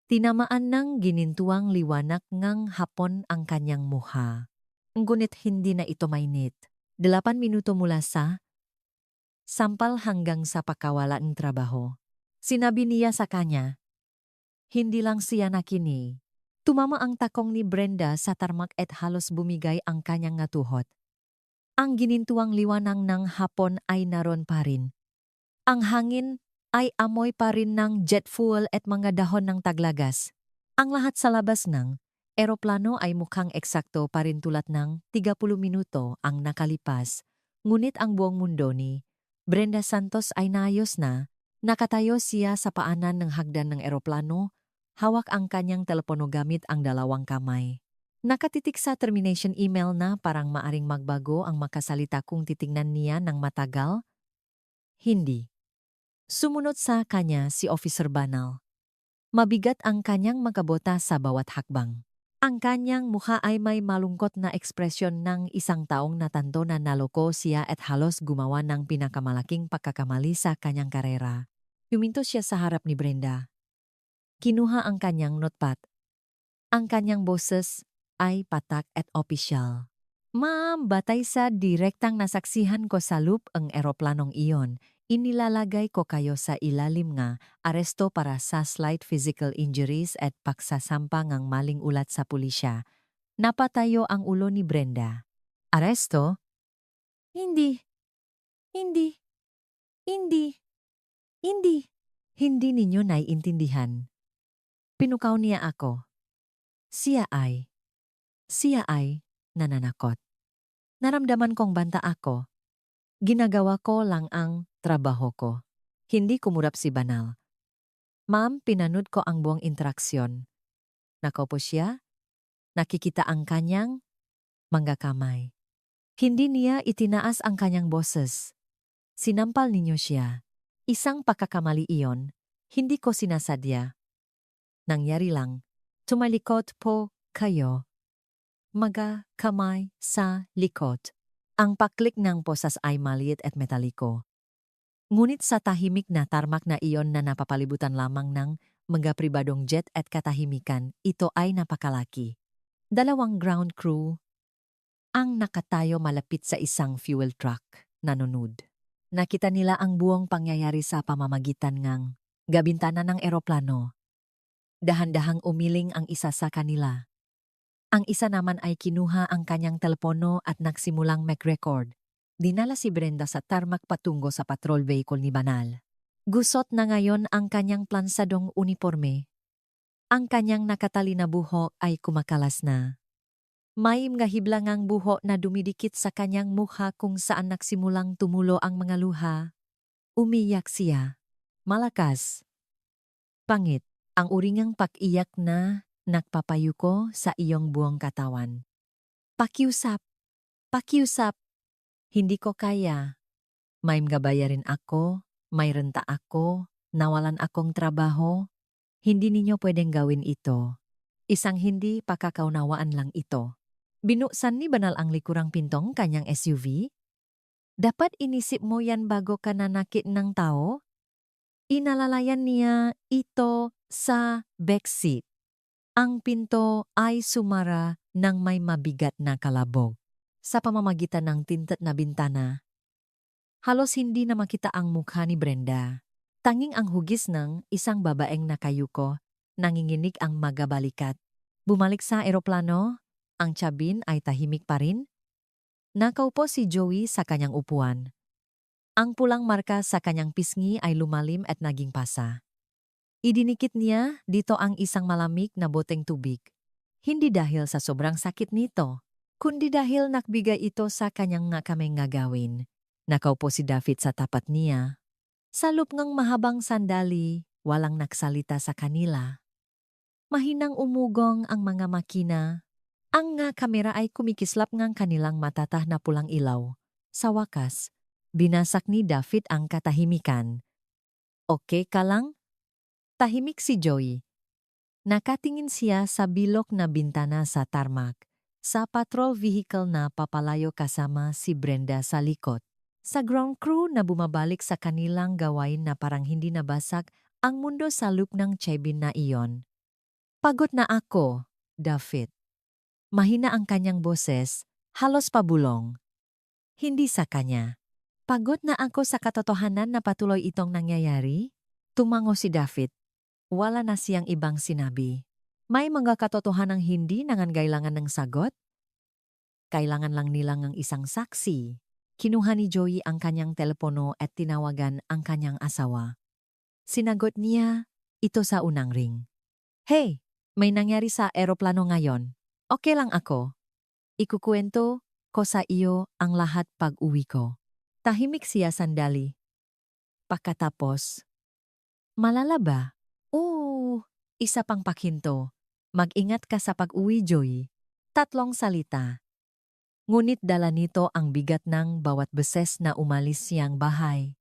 [SPEAKER 1] Tinamaan ng ginintuang liwanag ngang hapon ang kanyang mukha. Ngunit hindi na ito mainit. 8 minuto mula sa sampal hanggang sa pakawala ng trabaho. Sinabi niya sa kanya, hindi lang siya nakini. Tumama ang takong ni Brenda sa tarmac at halos bumigay ang kanyang nga tuhod. Ang ginintuang liwanag ng hapon ay naroon pa rin. Ang hangin ay amoy pa rin ng jet fuel at mga dahon ng taglagas. Ang lahat sa labas ng eroplano ay mukhang eksakto pa rin tulad ng 30 minuto ang nakalipas. Ngunit ang buong mundo ni Brenda Santos ay naayos na. Nakatayo siya sa paanan ng hagdan ng eroplano, hawak ang kanyang telepono gamit ang dalawang kamay. Nakatitik sa termination email na parang maaring magbago ang makasalita kung titingnan niya ng matagal. Hindi. Sumunod sa kanya si Officer Banal. Mabigat ang kanyang magabota sa bawat hakbang. Ang kanyang mukha ay may malungkot na ekspresyon ng isang taong natanto na naloko siya at halos gumawa ng pinakamalaking pagkakamali sa kanyang karera. Huminto siya sa harap ni Brenda. Kinuha ang kanyang notepad. Ang kanyang boses ay patak at opisyal. Ma'am, batay sa direktang nasaksihan ko sa loop ang eroplanong iyon, Inilalagay ko kayo sa ilalim nga aresto para sa slight physical injuries at paksasampa ngang maling ulat sa pulisya. Napatayo ang ulo ni Brenda. Aresto? Hindi, hindi, hindi, hindi. Hindi ninyo naiintindihan. Pinukaw niya ako. Siya ay nananakot. Naramdaman kong banta ako. Ginagawa ko lang ang trabaho ko. Hindi kumurap si Banal. Ma'am, pinanood ko ang buong interaksyon. Nakaupo siya, nakikita ang kanyang mga kamay. Hindi niya itinaas ang kanyang boses. Sinampal ninyo siya. Isang pagkakamali iyon, hindi ko sinasadya. Nangyari lang, tumalikod po kayo. Mga kamay sa likod. Ang paklik ng posas ay maliit at metaliko. Ngunit sa tahimik na tarmac na iyon na napapalibutan lamang ng mga pribadong jet at katahimikan, ito ay napakalaki. 2 ground crew ang nakatayo malapit sa isang fuel truck, nanonood. Nakita nila ang buong pangyayari sa pamamagitan ng gabintana ng eroplano. Dahan-dahang umiling ang isa sa kanila. Ang isa naman ay kinuha ang kanyang telepono at nagsimulang mag-record. Dinala si Brenda sa tarmac patungo sa patrol vehicle ni Banal. Gusot na ngayon ang kanyang plansadong uniforme. Ang kanyang nakatali na buhok ay kumakalas na. May mga hiblangang buhok na dumidikit sa kanyang mukha kung saan nagsimulang tumulo ang mga luha. Umiyak siya. Malakas. Pangit. Ang uringang pag-iyak na nagpapayuko sa iyong buong katawan. Pakiusap. Pakiusap. Hindi ko kaya. May mga bayarin ako, may renta ako, nawalan akong trabaho. Hindi ninyo pwedeng gawin ito. Isang hindi pakakaunawaan lang ito. Binuksan ni Banal ang likurang pintong kanyang SUV. Dapat inisip mo yan bago ka nanakit ng tao? Inalalayan niya ito sa backseat. Ang pinto ay sumara ng may mabigat na kalabog. Sa pamamagitan ng tintat na bintana, halos hindi na makita ang mukha ni Brenda. Tanging ang hugis ng isang babaeng nakayuko, nanginginig ang magabalikat. Bumalik sa eroplano, ang cabin ay tahimik pa rin. Nakaupo si Joey sa kanyang upuan. Ang pulang marka sa kanyang pisngi ay lumalim at naging pasa. Idinikit niya dito ang isang malamig na boteng tubig. Hindi dahil sa sobrang sakit nito, kundi dahil nakbigay ito sa kanyang kamay nga gawin. Nakaupo si David sa tapat niya. Sa loob ng mahabang sandali, walang nagsalita sa kanila. Mahinang umugong ang mga makina. Ang nga kamera ay kumikislap ngang kanilang matatah na pulang ilaw. Sa wakas, binasak ni David ang katahimikan. Okay ka lang? Tahimik si Joey. Nakatingin siya sa bilog na bintana sa tarmac, sa patrol vehicle na papalayo kasama si Brenda sa likod. Sa ground crew na bumabalik sa kanilang gawain na parang hindi nabasag ang mundo sa loop ng cabin na iyon. Pagod na ako, David. Mahina ang kanyang boses, halos pabulong. Hindi sa kanya. Pagod na ako sa katotohanan na patuloy itong nangyayari? Tumango si David. Wala na siyang ibang sinabi. May mga katotohanang hindi nangangailangan ng sagot? Kailangan lang nilang ng isang saksi. Kinuha ni Joey ang kanyang telepono at tinawagan ang kanyang asawa. Sinagot niya ito sa unang ring. Hey, may nangyari sa eroplano ngayon. Okay lang ako. Ikukwento ko sa iyo ang lahat pag-uwi ko. Tahimik siya sandali. Pagkatapos, malala ba? Oo, isa pang pakinto. Mag-ingat ka sa pag-uwi, Joey. 3 salita. Ngunit dala nito ang bigat ng bawat beses na umalis siyang bahay.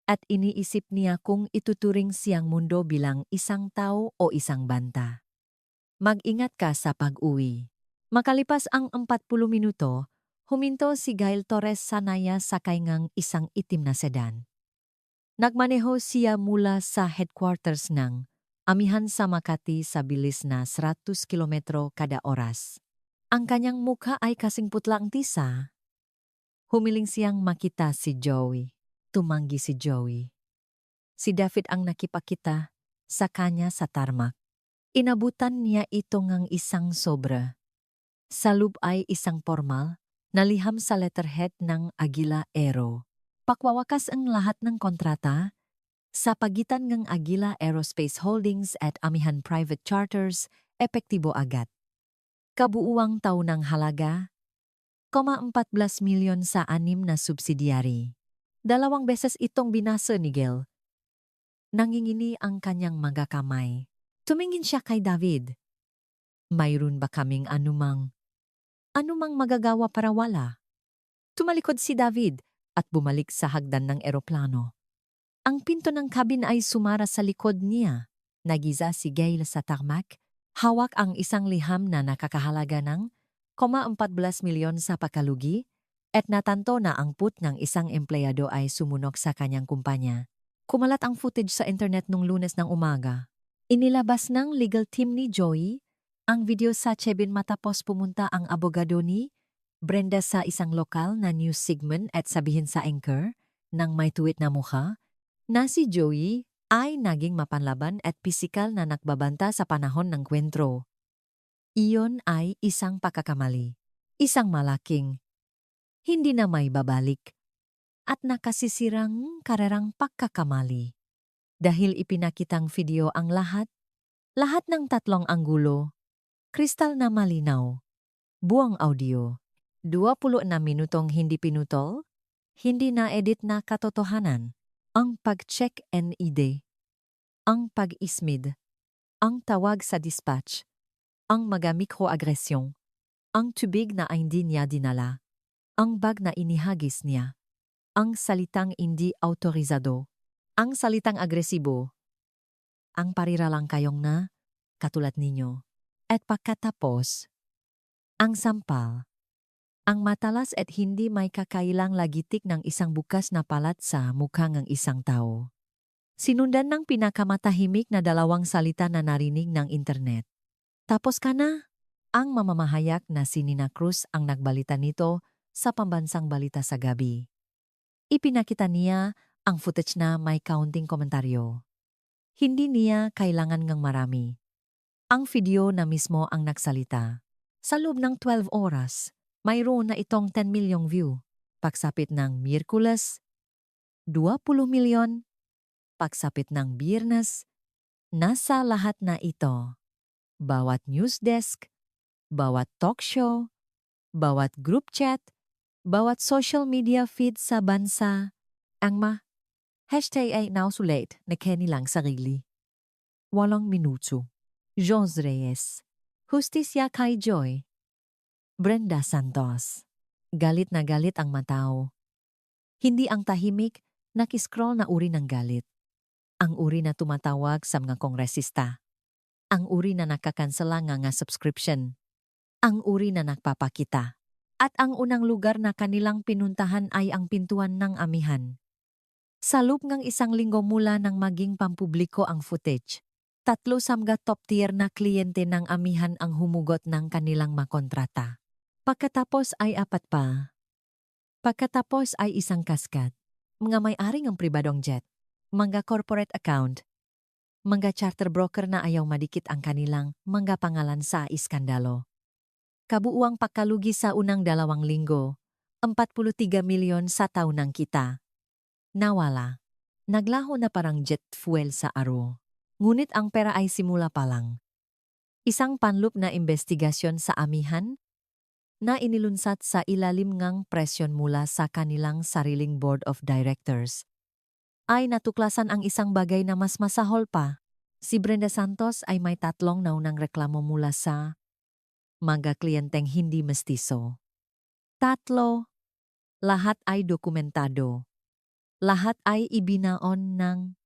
[SPEAKER 1] At iniisip niya kung ituturing siyang mundo bilang isang tao o isang banta. Mag-ingat ka sa pag-uwi. Makalipas ang 40 minuto, huminto si Gail Torres Sanaya sakay ngang isang itim na sedan. Nagmaneho siya mula sa headquarters ng amihan sa Makati sa bilis na 100 kilometro kada oras. Ang kanyang mukha ay kasing putla ang tisa. Humiling siyang makita si Joey. tumanggi si Joey. Si David ang nakipakita sa kanya sa tarmac. Inabutan niya ito ngang isang sobra. Sa loob ay isang formal na liham sa letterhead ng Agila Aero. Pakwawakas ang lahat ng kontrata sa pagitan ng Agila Aerospace Holdings at Amihan Private Charters, epektibo agad. Kabuuang taunang halaga, 14 milyon sa 6 na subsidiary. 2 beses itong binasa ni Gil. Nangingini ang kanyang mga kamay. Tumingin siya kay David. Mayroon ba kaming anumang magagawa para wala? Tumalikod si David at bumalik sa hagdan ng eroplano. Ang pinto ng cabin ay sumara sa likod niya. Nagiza si Gail sa tarmac. Hawak ang isang liham na nakakahalaga ng 14 milyon sa pakalugi at natanto na ang put ng isang empleyado ay sumunok sa kanyang kumpanya. Kumalat ang footage sa internet nung Lunes ng umaga. Inilabas ng legal team ni Joey ang video sa Chebin matapos pumunta ang abogado ni Brenda sa isang lokal na news segment at sabihin sa anchor ng may tuwid na mukha na si Joey ay naging mapanlaban at pisikal na nakbabanta sa panahon ng kwentro. Iyon ay isang pagkakamali. Isang malaking, hindi na may babalik, at nakasisirang karerang pagkakamali. Dahil ipinakitang video ang lahat ng 3 anggulo, kristal na malinaw, buong audio, 26 minutong hindi pinutol, hindi na-edit na katotohanan, ang pag-check NID, ang pag-ismid, ang tawag sa dispatch, ang mga mikroagresyon, ang tubig na hindi niya dinala, ang bag na inihagis niya, ang salitang hindi autorizado, ang salitang agresibo, ang parira lang kayong na, katulad ninyo. At pagkatapos, ang sampal, ang matalas at hindi may kakailang lagitik ng isang bukas na palat sa mukha ng isang tao. Sinundan ng pinakamatahimik na 2 salita na narinig ng internet. Tapos ka na? Ang mamamahayag na si Nina Cruz ang nagbalita nito sa pambansang balita sa gabi. Ipinakita niya ang footage na may kaunting komentaryo. Hindi niya kailangan ng marami. Ang video na mismo ang nagsalita. Sa loob ng 12 oras, mayroon na itong 10 milyong view. Pagsapit ng Miyerkules, 20 milyon. Pagsapit ng Biyernes, nasa lahat na ito. Bawat news desk, bawat talk show, bawat group chat, bawat social media feed sa bansa, ang hashtag ay nausulat na kanilang sarili. 8 minuto. Jones Reyes. Justisya kay Joy. Brenda Santos. Galit na galit ang matao. Hindi ang tahimik, nakiscroll na uri ng galit. Ang uri na tumatawag sa mga kongresista. Ang uri na nakakansela nga subscription. Ang uri na nagpapakita. At ang unang lugar na kanilang pinuntahan ay ang pintuan ng amihan. Sa loob ng 1 linggo mula nang maging pampubliko ang footage, 3 sa mga top tier na kliyente ng amihan ang humugot ng kanilang makontrata. Pagkatapos ay 4 pa. Pagkatapos ay isang kaskat. Mga may-ari ng pribadong jet, mga corporate account, mga charter broker na ayaw madikit ang kanilang mga pangalan sa iskandalo. Kabuuang pagkalugi sa unang 2 linggo, 43 milyon sa taunang kita. Nawala. Naglaho na parang jet fuel sa aro. Ngunit ang pera ay simula pa lang. Isang panlup na investigasyon sa amihan na inilunsad sa ilalim ngang presyon mula sa kanilang sariling board of directors ay natuklasan ang isang bagay na mas masahol pa. Si Brenda Santos ay may 3 naunang reklamo mula sa mga kliyenteng hindi mestizo. 3, lahat ay dokumentado. Lahat ay ibinaon ng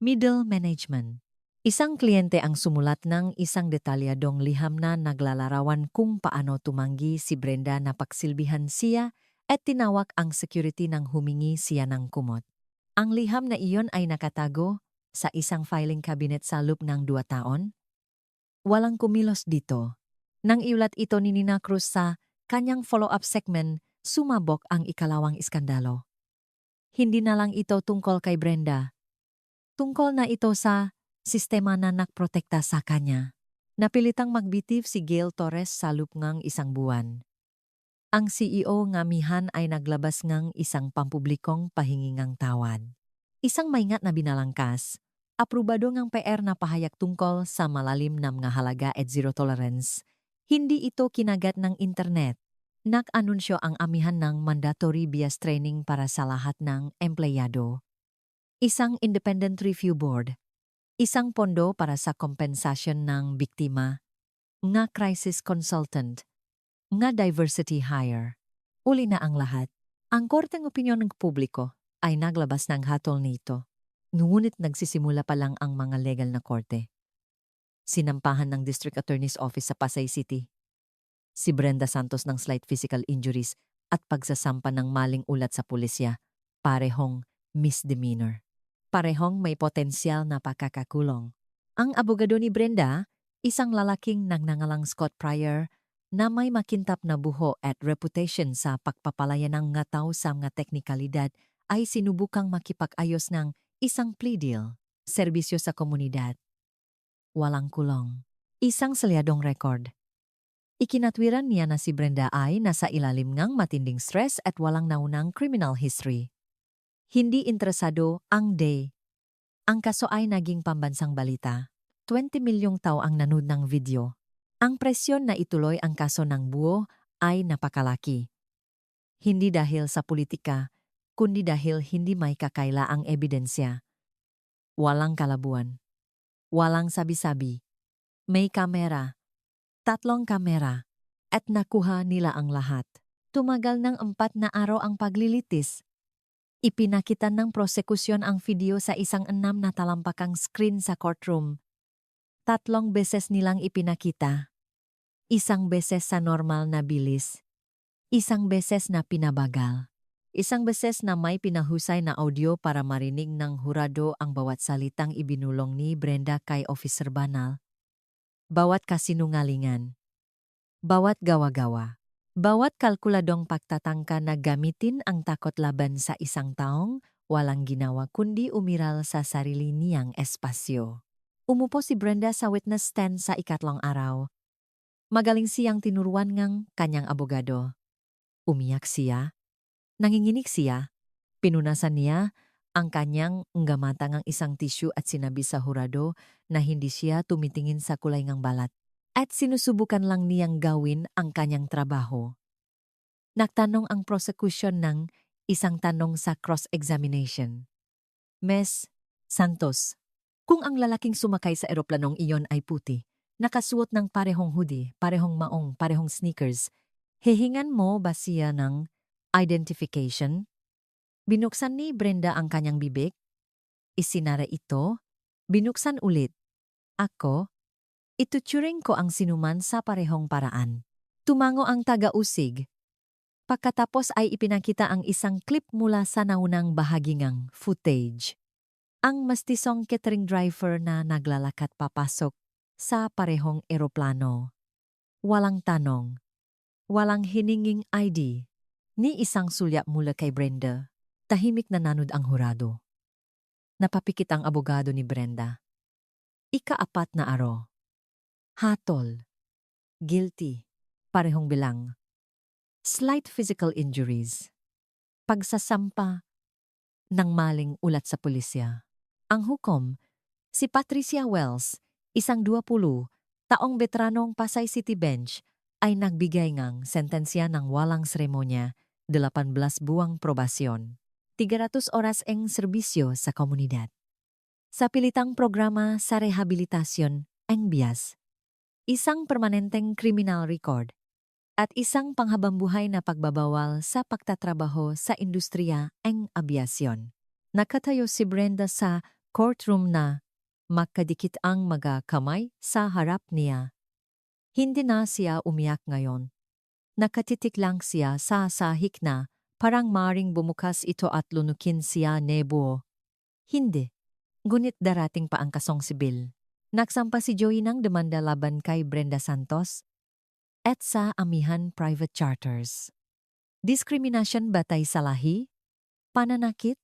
[SPEAKER 1] middle management. Isang kliyente ang sumulat ng isang detalyadong liham na naglalarawan kung paano tumanggi si Brenda na pagsilbihan siya at tinawag ang security nang humingi siya ng kumot. Ang liham na iyon ay nakatago sa isang filing cabinet sa loob ng 2 taon. Walang kumilos dito. Nang iulat ito ni Nina Cruz sa kanyang follow-up segment, sumabog ang ikalawang iskandalo. Hindi na lang ito tungkol kay Brenda. Tungkol na ito sa sistema na nakprotekta sa kanya. Napilitang magbitiw si Gail Torres sa lupngang isang buwan. Ang CEO nga mihan ay naglabas ngang isang pampublikong pahingingang tawad. Isang maingat na binalangkas, aprobado ngang PR na pahayag tungkol sa malalim na mga halaga at zero tolerance. Hindi ito kinagat ng internet. Nag-anunsyo ang amihan ng mandatory bias training para sa lahat ng empleyado. Isang independent review board. Isang pondo para sa kompensasyon ng biktima. Nga crisis consultant. Nga diversity hire. Uli na ang lahat. Ang korteng opinyon ng publiko ay naglabas ng hatol nito. Ngunit nagsisimula pa lang ang mga legal na korte. Sinampahan ng District Attorney's Office sa Pasay City si Brenda Santos ng slight physical injuries at pagsasampa ng maling ulat sa pulisya, parehong misdemeanor. Parehong may potensyal na pakakakulong. Ang abogado ni Brenda, isang lalaking nagngangalang Scott Pryor, na may makintap na buho at reputation sa pagpapalaya ng mga tao sa mga teknikalidad, ay sinubukang makipag-ayos ng isang plea deal, serbisyo sa komunidad. Walang kulong. Isang salyadong record. Ikinatwiran niya na si Brenda ay nasa ilalim ng matinding stress at walang naunang criminal history. Hindi interesado ang day. Ang kaso ay naging pambansang balita. 20 milyong tao ang nanood ng video. Ang presyon na ituloy ang kaso ng buo ay napakalaki. Hindi dahil sa politika, kundi dahil hindi may kakaila ang ebidensya. Walang kalabuan. Walang sabi-sabi. May kamera. 3 kamera. At nakuha nila ang lahat. Tumagal ng 4 na araw ang paglilitis. Ipinakita ng prosekusyon ang video sa isang 6 na talampakang screen sa courtroom. 3 beses nilang ipinakita. Isang beses sa normal na bilis. Isang beses na pinabagal. Isang beses na may pinahusay na audio para marinig ng hurado ang bawat salitang ibinulong ni Brenda kay Officer Banal. Bawat kasinungalingan. Bawat gawa-gawa. Bawat kalkuladong pagtatangka na gamitin ang takot laban sa isang taong walang ginawa kundi umiral sa sarili niyang espasyo. Umupo si Brenda sa witness stand sa 4 araw. Magaling siyang tinuruan ngang kanyang abogado. Umiyak siya. Nanginginig siya. Pinunasan niya ang kanyang nggamatang isang tissue at sinabi sa hurado na hindi siya tumitingin sa kulay ng balat. At sinusubukan lang niyang gawin ang kanyang trabaho. Nagtanong ang prosecution ng isang tanong sa cross-examination. Ms. Santos, kung ang lalaking sumakay sa eroplanong iyon ay puti, nakasuot ng parehong hoodie, parehong maong, parehong sneakers, hihingan mo ba siya ng identification? Binuksan ni Brenda ang kanyang bibig. Isinara ito. Binuksan ulit. Ako, ituturing ko ang sinuman sa parehong paraan. Tumango ang taga-usig. Pagkatapos ay ipinakita ang isang clip mula sa naunang bahagi ng footage. Ang mastisong catering driver na naglalakad papasok sa parehong eroplano. Walang tanong. Walang hininging ID. Ni isang sulya mula kay Brenda. Tahimik na nanood ang hurado. Napapikit ang abogado ni Brenda. 4 na araw. Hatol. Guilty. Parehong bilang. Slight physical injuries. Pagsasampa ng maling ulat sa pulisya. Ang hukom, si Patricia Wells, isang 20 taong veteranong Pasay City Bench, ay nagbigay ng sentensya ng walang seremonya, 18 buwang probasyon, 300 oras ang serbisyo sa komunidad. Sa pilitang programa sa rehabilitasyon ang bias, isang permanenteng criminal record, at isang panghabambuhay na pagbabawal sa pagtatrabaho sa industriya ang abyasyon. Nakatayo si Brenda sa courtroom na makadikit ang mga kamay sa harap niya. Hindi na siya umiyak ngayon. Nakatitik lang siya sa sahig na parang maring bumukas ito at lunukin siya nebuo. Hindi. Ngunit darating pa ang kasong sibil. Nagsampa si Joey ng demanda laban kay Brenda Santos at sa amihan private charters. Diskriminasyon batay sa lahi, pananakit,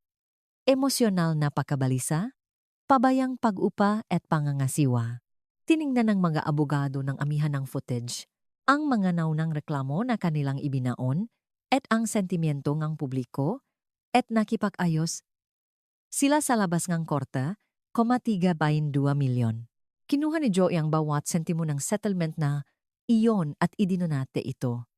[SPEAKER 1] emosyonal na pagkabalisa, pabayang pag-upa at pangangasiwa. Tiningnan ng mga abogado ng amihan ng footage ang mga naunang reklamo na kanilang ibinaon at ang sentimiento ng publiko at nakipag-ayos sila sa labas ng korte, 3.2 milyon. Kinuha ni Joey ang bawat sentimo ng settlement na iyon at idinonate ito.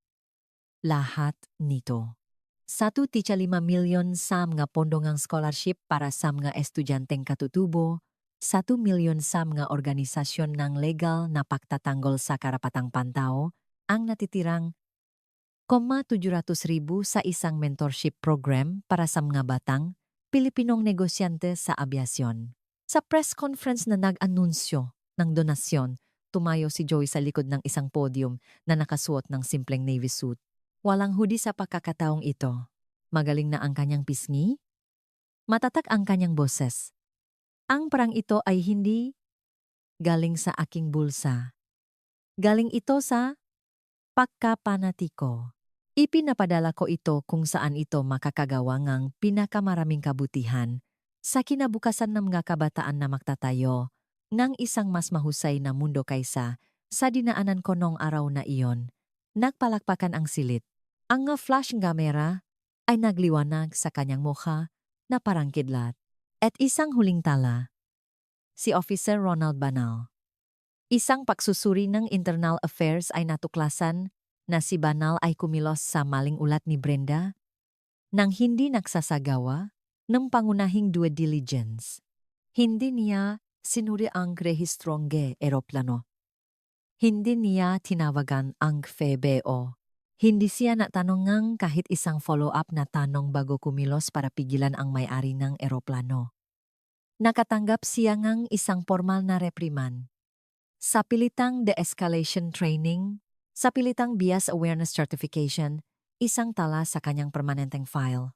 [SPEAKER 1] Lahat nito. 1.5 milyon sa mga pondo ng scholarship para sa mga estudyanteng katutubo, 1 milyon sa mga organisasyon ng legal na pagtatanggol sa karapatang pantao, ang natitirang 700,000 sa isang mentorship program para sa mga batang Pilipinong negosyante sa abyasyon. Sa press conference na nag-anunsyo ng donasyon, tumayo si Joey sa likod ng isang podium na nakasuot ng simpleng navy suit. Walang hudi sa pagkakataong ito. Magaling na ang kanyang pisngi. Matatak ang kanyang boses. Ang parang ito ay hindi galing sa aking bulsa. Galing ito sa pagkapanatiko. Ipinapadala ko ito kung saan ito makakagawa ng pinakamaraming kabutihan sa kinabukasan ng mga kabataan na magtatayo ng isang mas mahusay na mundo kaysa sa dinaanan ko noong araw na iyon. Nagpalakpakan ang silit. Ang flash camera ay nagliwanag sa kanyang mukha na parang kidlat. At isang huling tala, si Officer Ronald Banal. Isang pagsusuri ng Internal Affairs ay natuklasan na si Banal ay kumilos sa maling ulat ni Brenda nang hindi nagsasagawa ng pangunahing due diligence. Hindi niya sinuri ang rehistrong eroplano. Hindi niya tinawagan ang FBO. Hindi siya natanong ng kahit isang follow-up na tanong bago kumilos para pigilan ang may-ari ng eroplano. Nakatanggap siya ng isang formal na repriman. Sa pilitang de-escalation training, sa pilitang bias awareness certification, isang tala sa kanyang permanenteng file.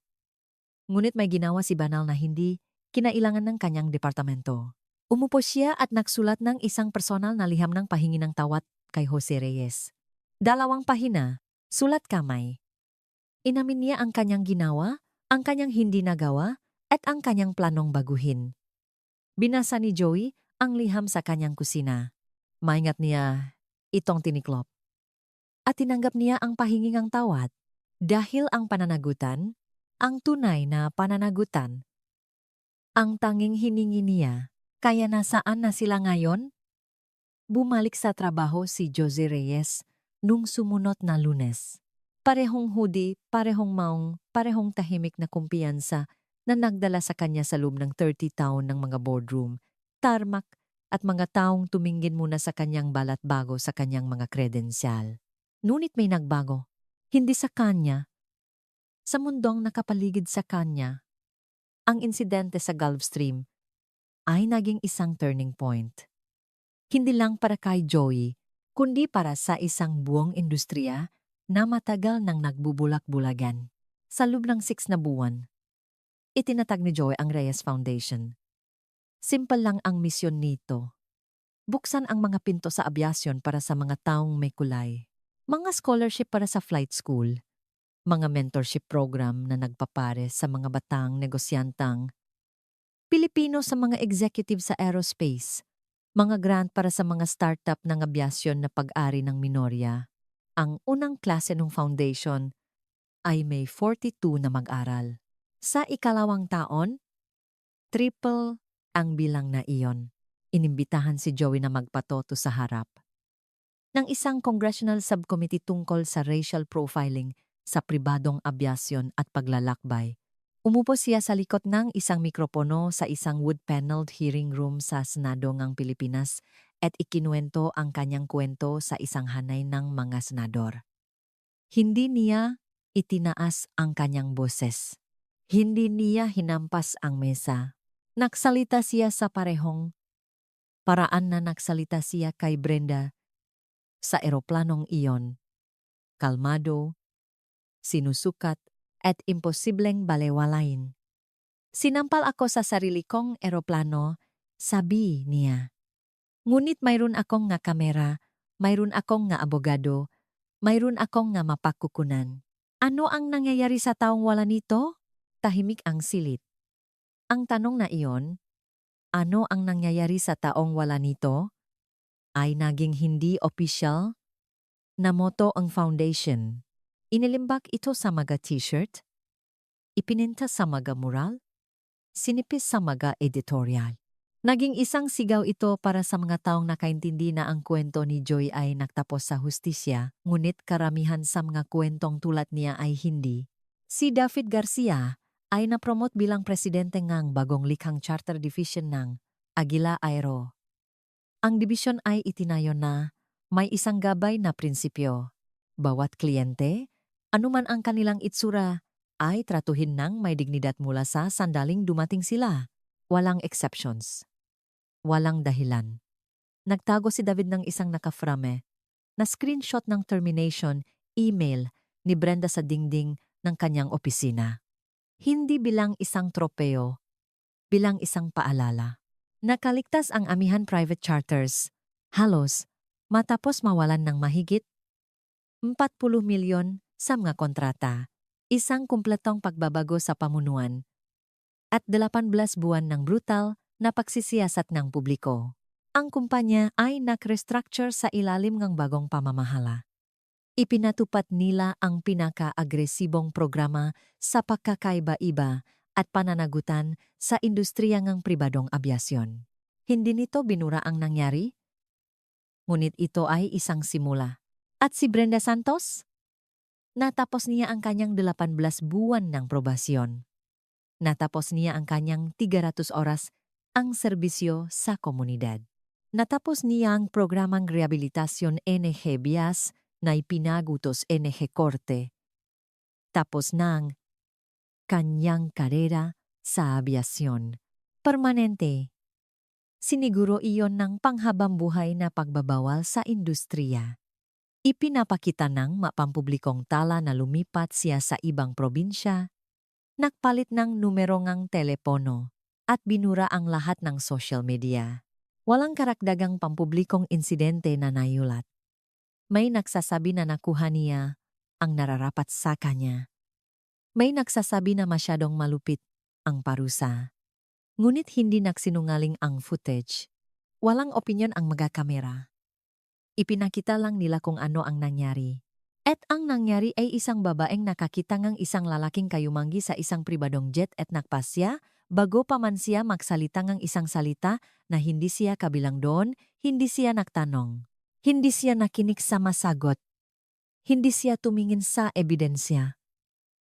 [SPEAKER 1] Ngunit may ginawa si Banal na hindi kinailangan ng kanyang departamento. Umupo siya at nagsulat ng isang personal na liham ng pahingi ng tawad kay Jose Reyes. 2 pahina, sulat kamay. Inamin niya ang kanyang ginawa, ang kanyang hindi nagawa, at ang kanyang planong baguhin. Binasa ni Joey ang liham sa kanyang kusina. Maingat niya itong tiniklop. At tinanggap niya ang pahingingang tawad dahil ang pananagutan, ang tunay na pananagutan. Ang tanging hiningi niya, kaya nasaan na sila ngayon? Bumalik sa trabaho si Jose Reyes nung sumunod na Lunes. Parehong hoodie, parehong maong, parehong tahimik na kumpiyansa na nagdala sa kanya sa loob ng 30 taon ng mga boardroom, tarmac, at mga taong tumingin muna sa kanyang balat bago sa kanyang mga kredensyal. Ngunit may nagbago. Hindi sa kanya. Sa mundong nakapaligid sa kanya. Ang insidente sa Gulfstream ay naging isang turning point. Hindi lang para kay Joey, kundi para sa isang buong industriya na matagal nang nagbubulak-bulagan. Sa loob ng 6 na buwan, itinatag ni Joey ang Reyes Foundation. Simple lang ang misyon nito. Buksan ang mga pinto sa abyasyon para sa mga taong may kulay. Mga scholarship para sa flight school. Mga mentorship program na nagpapare sa mga batang negosyantang Pilipino sa mga executive sa aerospace. Mga grant para sa mga startup ng abyasyon na pag-ari ng minorya. Ang unang klase ng foundation ay may 42 na mag-aral. Sa ikalawang taon, triple ang bilang na iyon. Inimbitahan si Joey na magpatoto sa harap ng isang congressional subcommittee tungkol sa racial profiling sa pribadong abyasyon at paglalakbay. Umupo siya sa likod ng isang mikropono sa isang wood-paneled hearing room sa Senado ng Pilipinas at ikinuwento ang kanyang kwento sa isang hanay ng mga senador. Hindi niya itinaas ang kanyang boses. Hindi niya hinampas ang mesa. Nagsalita siya sa parehong paraan na nagsalita siya kay Brenda sa eroplanong iyon. Kalmado, sinusukat, at imposibleng balewalain. Sinampal ako sa sarili kong eroplano, sabi niya. Ngunit mayroon akong nga kamera, mayroon akong nga abogado, mayroon akong nga mapakukunan. Ano ang nangyayari sa taong wala nito? Tahimik ang silit. Ang tanong na iyon, ano ang nangyayari sa taong wala nito, ay naging hindi opisyal na moto ang foundation. Inilimbak ito sa mga t-shirt, ipininta sa mga mural, sinipis sa mga editorial. Naging isang sigaw ito para sa mga taong nakaintindi na ang kwento ni Joy ay nagtapos sa hustisya, ngunit karamihan sa mga kwentong tulad niya ay hindi. Si David Garcia ay napromote bilang presidente ng bagong likhang charter division ng Aguila Aero. Ang dibisyon ay itinayo na may isang gabay na prinsipyo. Bawat kliyente, anuman ang kanilang itsura, ay tratuhin ng may dignidad mula sa sandaling dumating sila. Walang exceptions. Walang dahilan. Nagtago si David ng isang nakaframe na screenshot ng termination email ni Brenda sa dingding ng kanyang opisina. Hindi bilang isang tropeo, bilang isang paalala. Nakaligtas ang amihan private charters, halos matapos mawalan ng mahigit 40 milyon sa mga kontrata, isang kumpletong pagbabago sa pamunuan, at 18 buwan ng brutal na pagsisiyasat ng publiko. Ang kumpanya ay nag-restructure sa ilalim ng bagong pamamahala. Ipinatupad nila ang pinaka-agresibong programa sa pagkakaiba-iba at pananagutan sa industriya ng pribadong abyasyon. Hindi nito binura ang nangyari, ngunit ito ay isang simula. At si Brenda Santos? Natapos niya ang kanyang 18 buwan ng probasyon. Natapos niya ang kanyang 300 oras ang serbisyo sa komunidad. Natapos niya ang programang rehabilitasyon NG Bias na ipinagutos NG Korte. Tapos ng kanyang karera sa abyasyon. Permanente. Siniguro iyon ng panghabang buhay na pagbabawal sa industriya. Ipinapakita ng mapampublikong tala na lumipat siya sa ibang probinsya, nagpalit ng numero ng telepono, at binura ang lahat ng social media. Walang karagdagang pampublikong insidente na nayulat. May nagsasabi na nakuha niya ang nararapat sa kanya. May nagsasabi na masyadong malupit ang parusa. Ngunit hindi nagsinungaling ang footage. Walang opinyon ang mga kamera. Ipinakita lang nila kung ano ang nangyari. At ang nangyari ay isang babaeng nakakita ng isang lalaking kayumanggi sa isang pribadong jet at nakpasya, bago pa man siya magsalita ng isang salita na hindi siya kabilang doon, hindi siya nagtanong. Hindi siya nakinig sa masagot. Hindi siya tumingin sa ebidensya.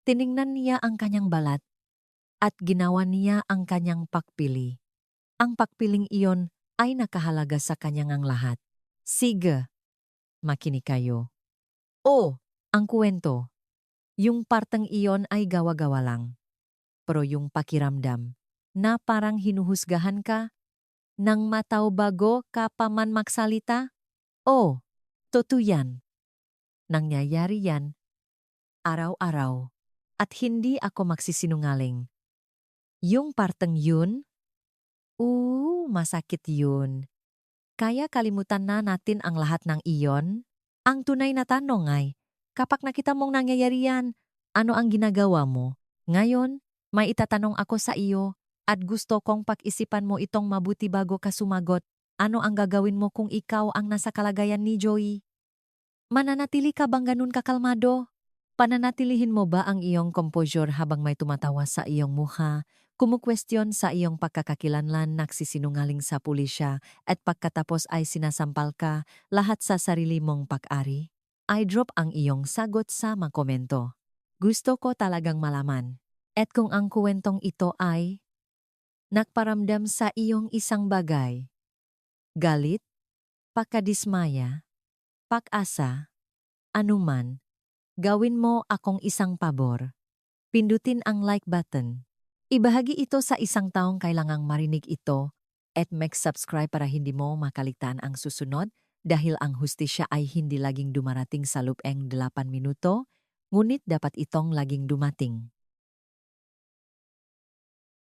[SPEAKER 1] Tiningnan niya ang kanyang balat at ginawa niya ang kanyang pagpili. Ang pagpiling iyon ay nakahalaga sa kanyang lahat. Sige, makinig kayo. Ang kwento. Yung parteng iyon ay gawa-gawa lang. Pero yung pakiramdam na parang hinuhusgahan ka nang mataw bago ka pa man magsalita? Totoo yan. Nangyayari yan araw-araw. At hindi ako magsisinungaling. Yung parteng yun? Masakit yun. Kaya kalimutan na natin ang lahat ng iyon? Ang tunay na tanong ay, kapag nakita mong nangyayari yan, ano ang ginagawa mo? Ngayon, may itatanong ako sa iyo at gusto kong pag-isipan mo itong mabuti bago ka sumagot. Ano ang gagawin mo kung ikaw ang nasa kalagayan ni Joey? Mananatili ka bang ganun kakalmado? Pananatilihin mo ba ang iyong composure habang may tumatawa sa iyong mukha, kumukwestiyon sa iyong pagkakakilanlan, nagsisinungaling sa pulisya, at pagkatapos ay sinasampal ka lahat sa sarili mong pag-ari? I-drop ang iyong sagot sa mga komento. Gusto ko talagang malaman. At kung ang kwentong ito ay nagparamdam sa iyong isang bagay, galit, pagkadismaya, pag-asa, anuman, gawin mo akong isang pabor. Pindutin ang like button. Ibahagi ito sa isang taong kailangang marinig ito at mag-subscribe para hindi mo makaligtaan ang susunod dahil ang hustisya ay hindi laging dumarating sa loob ng 8 minuto, ngunit dapat itong laging dumating.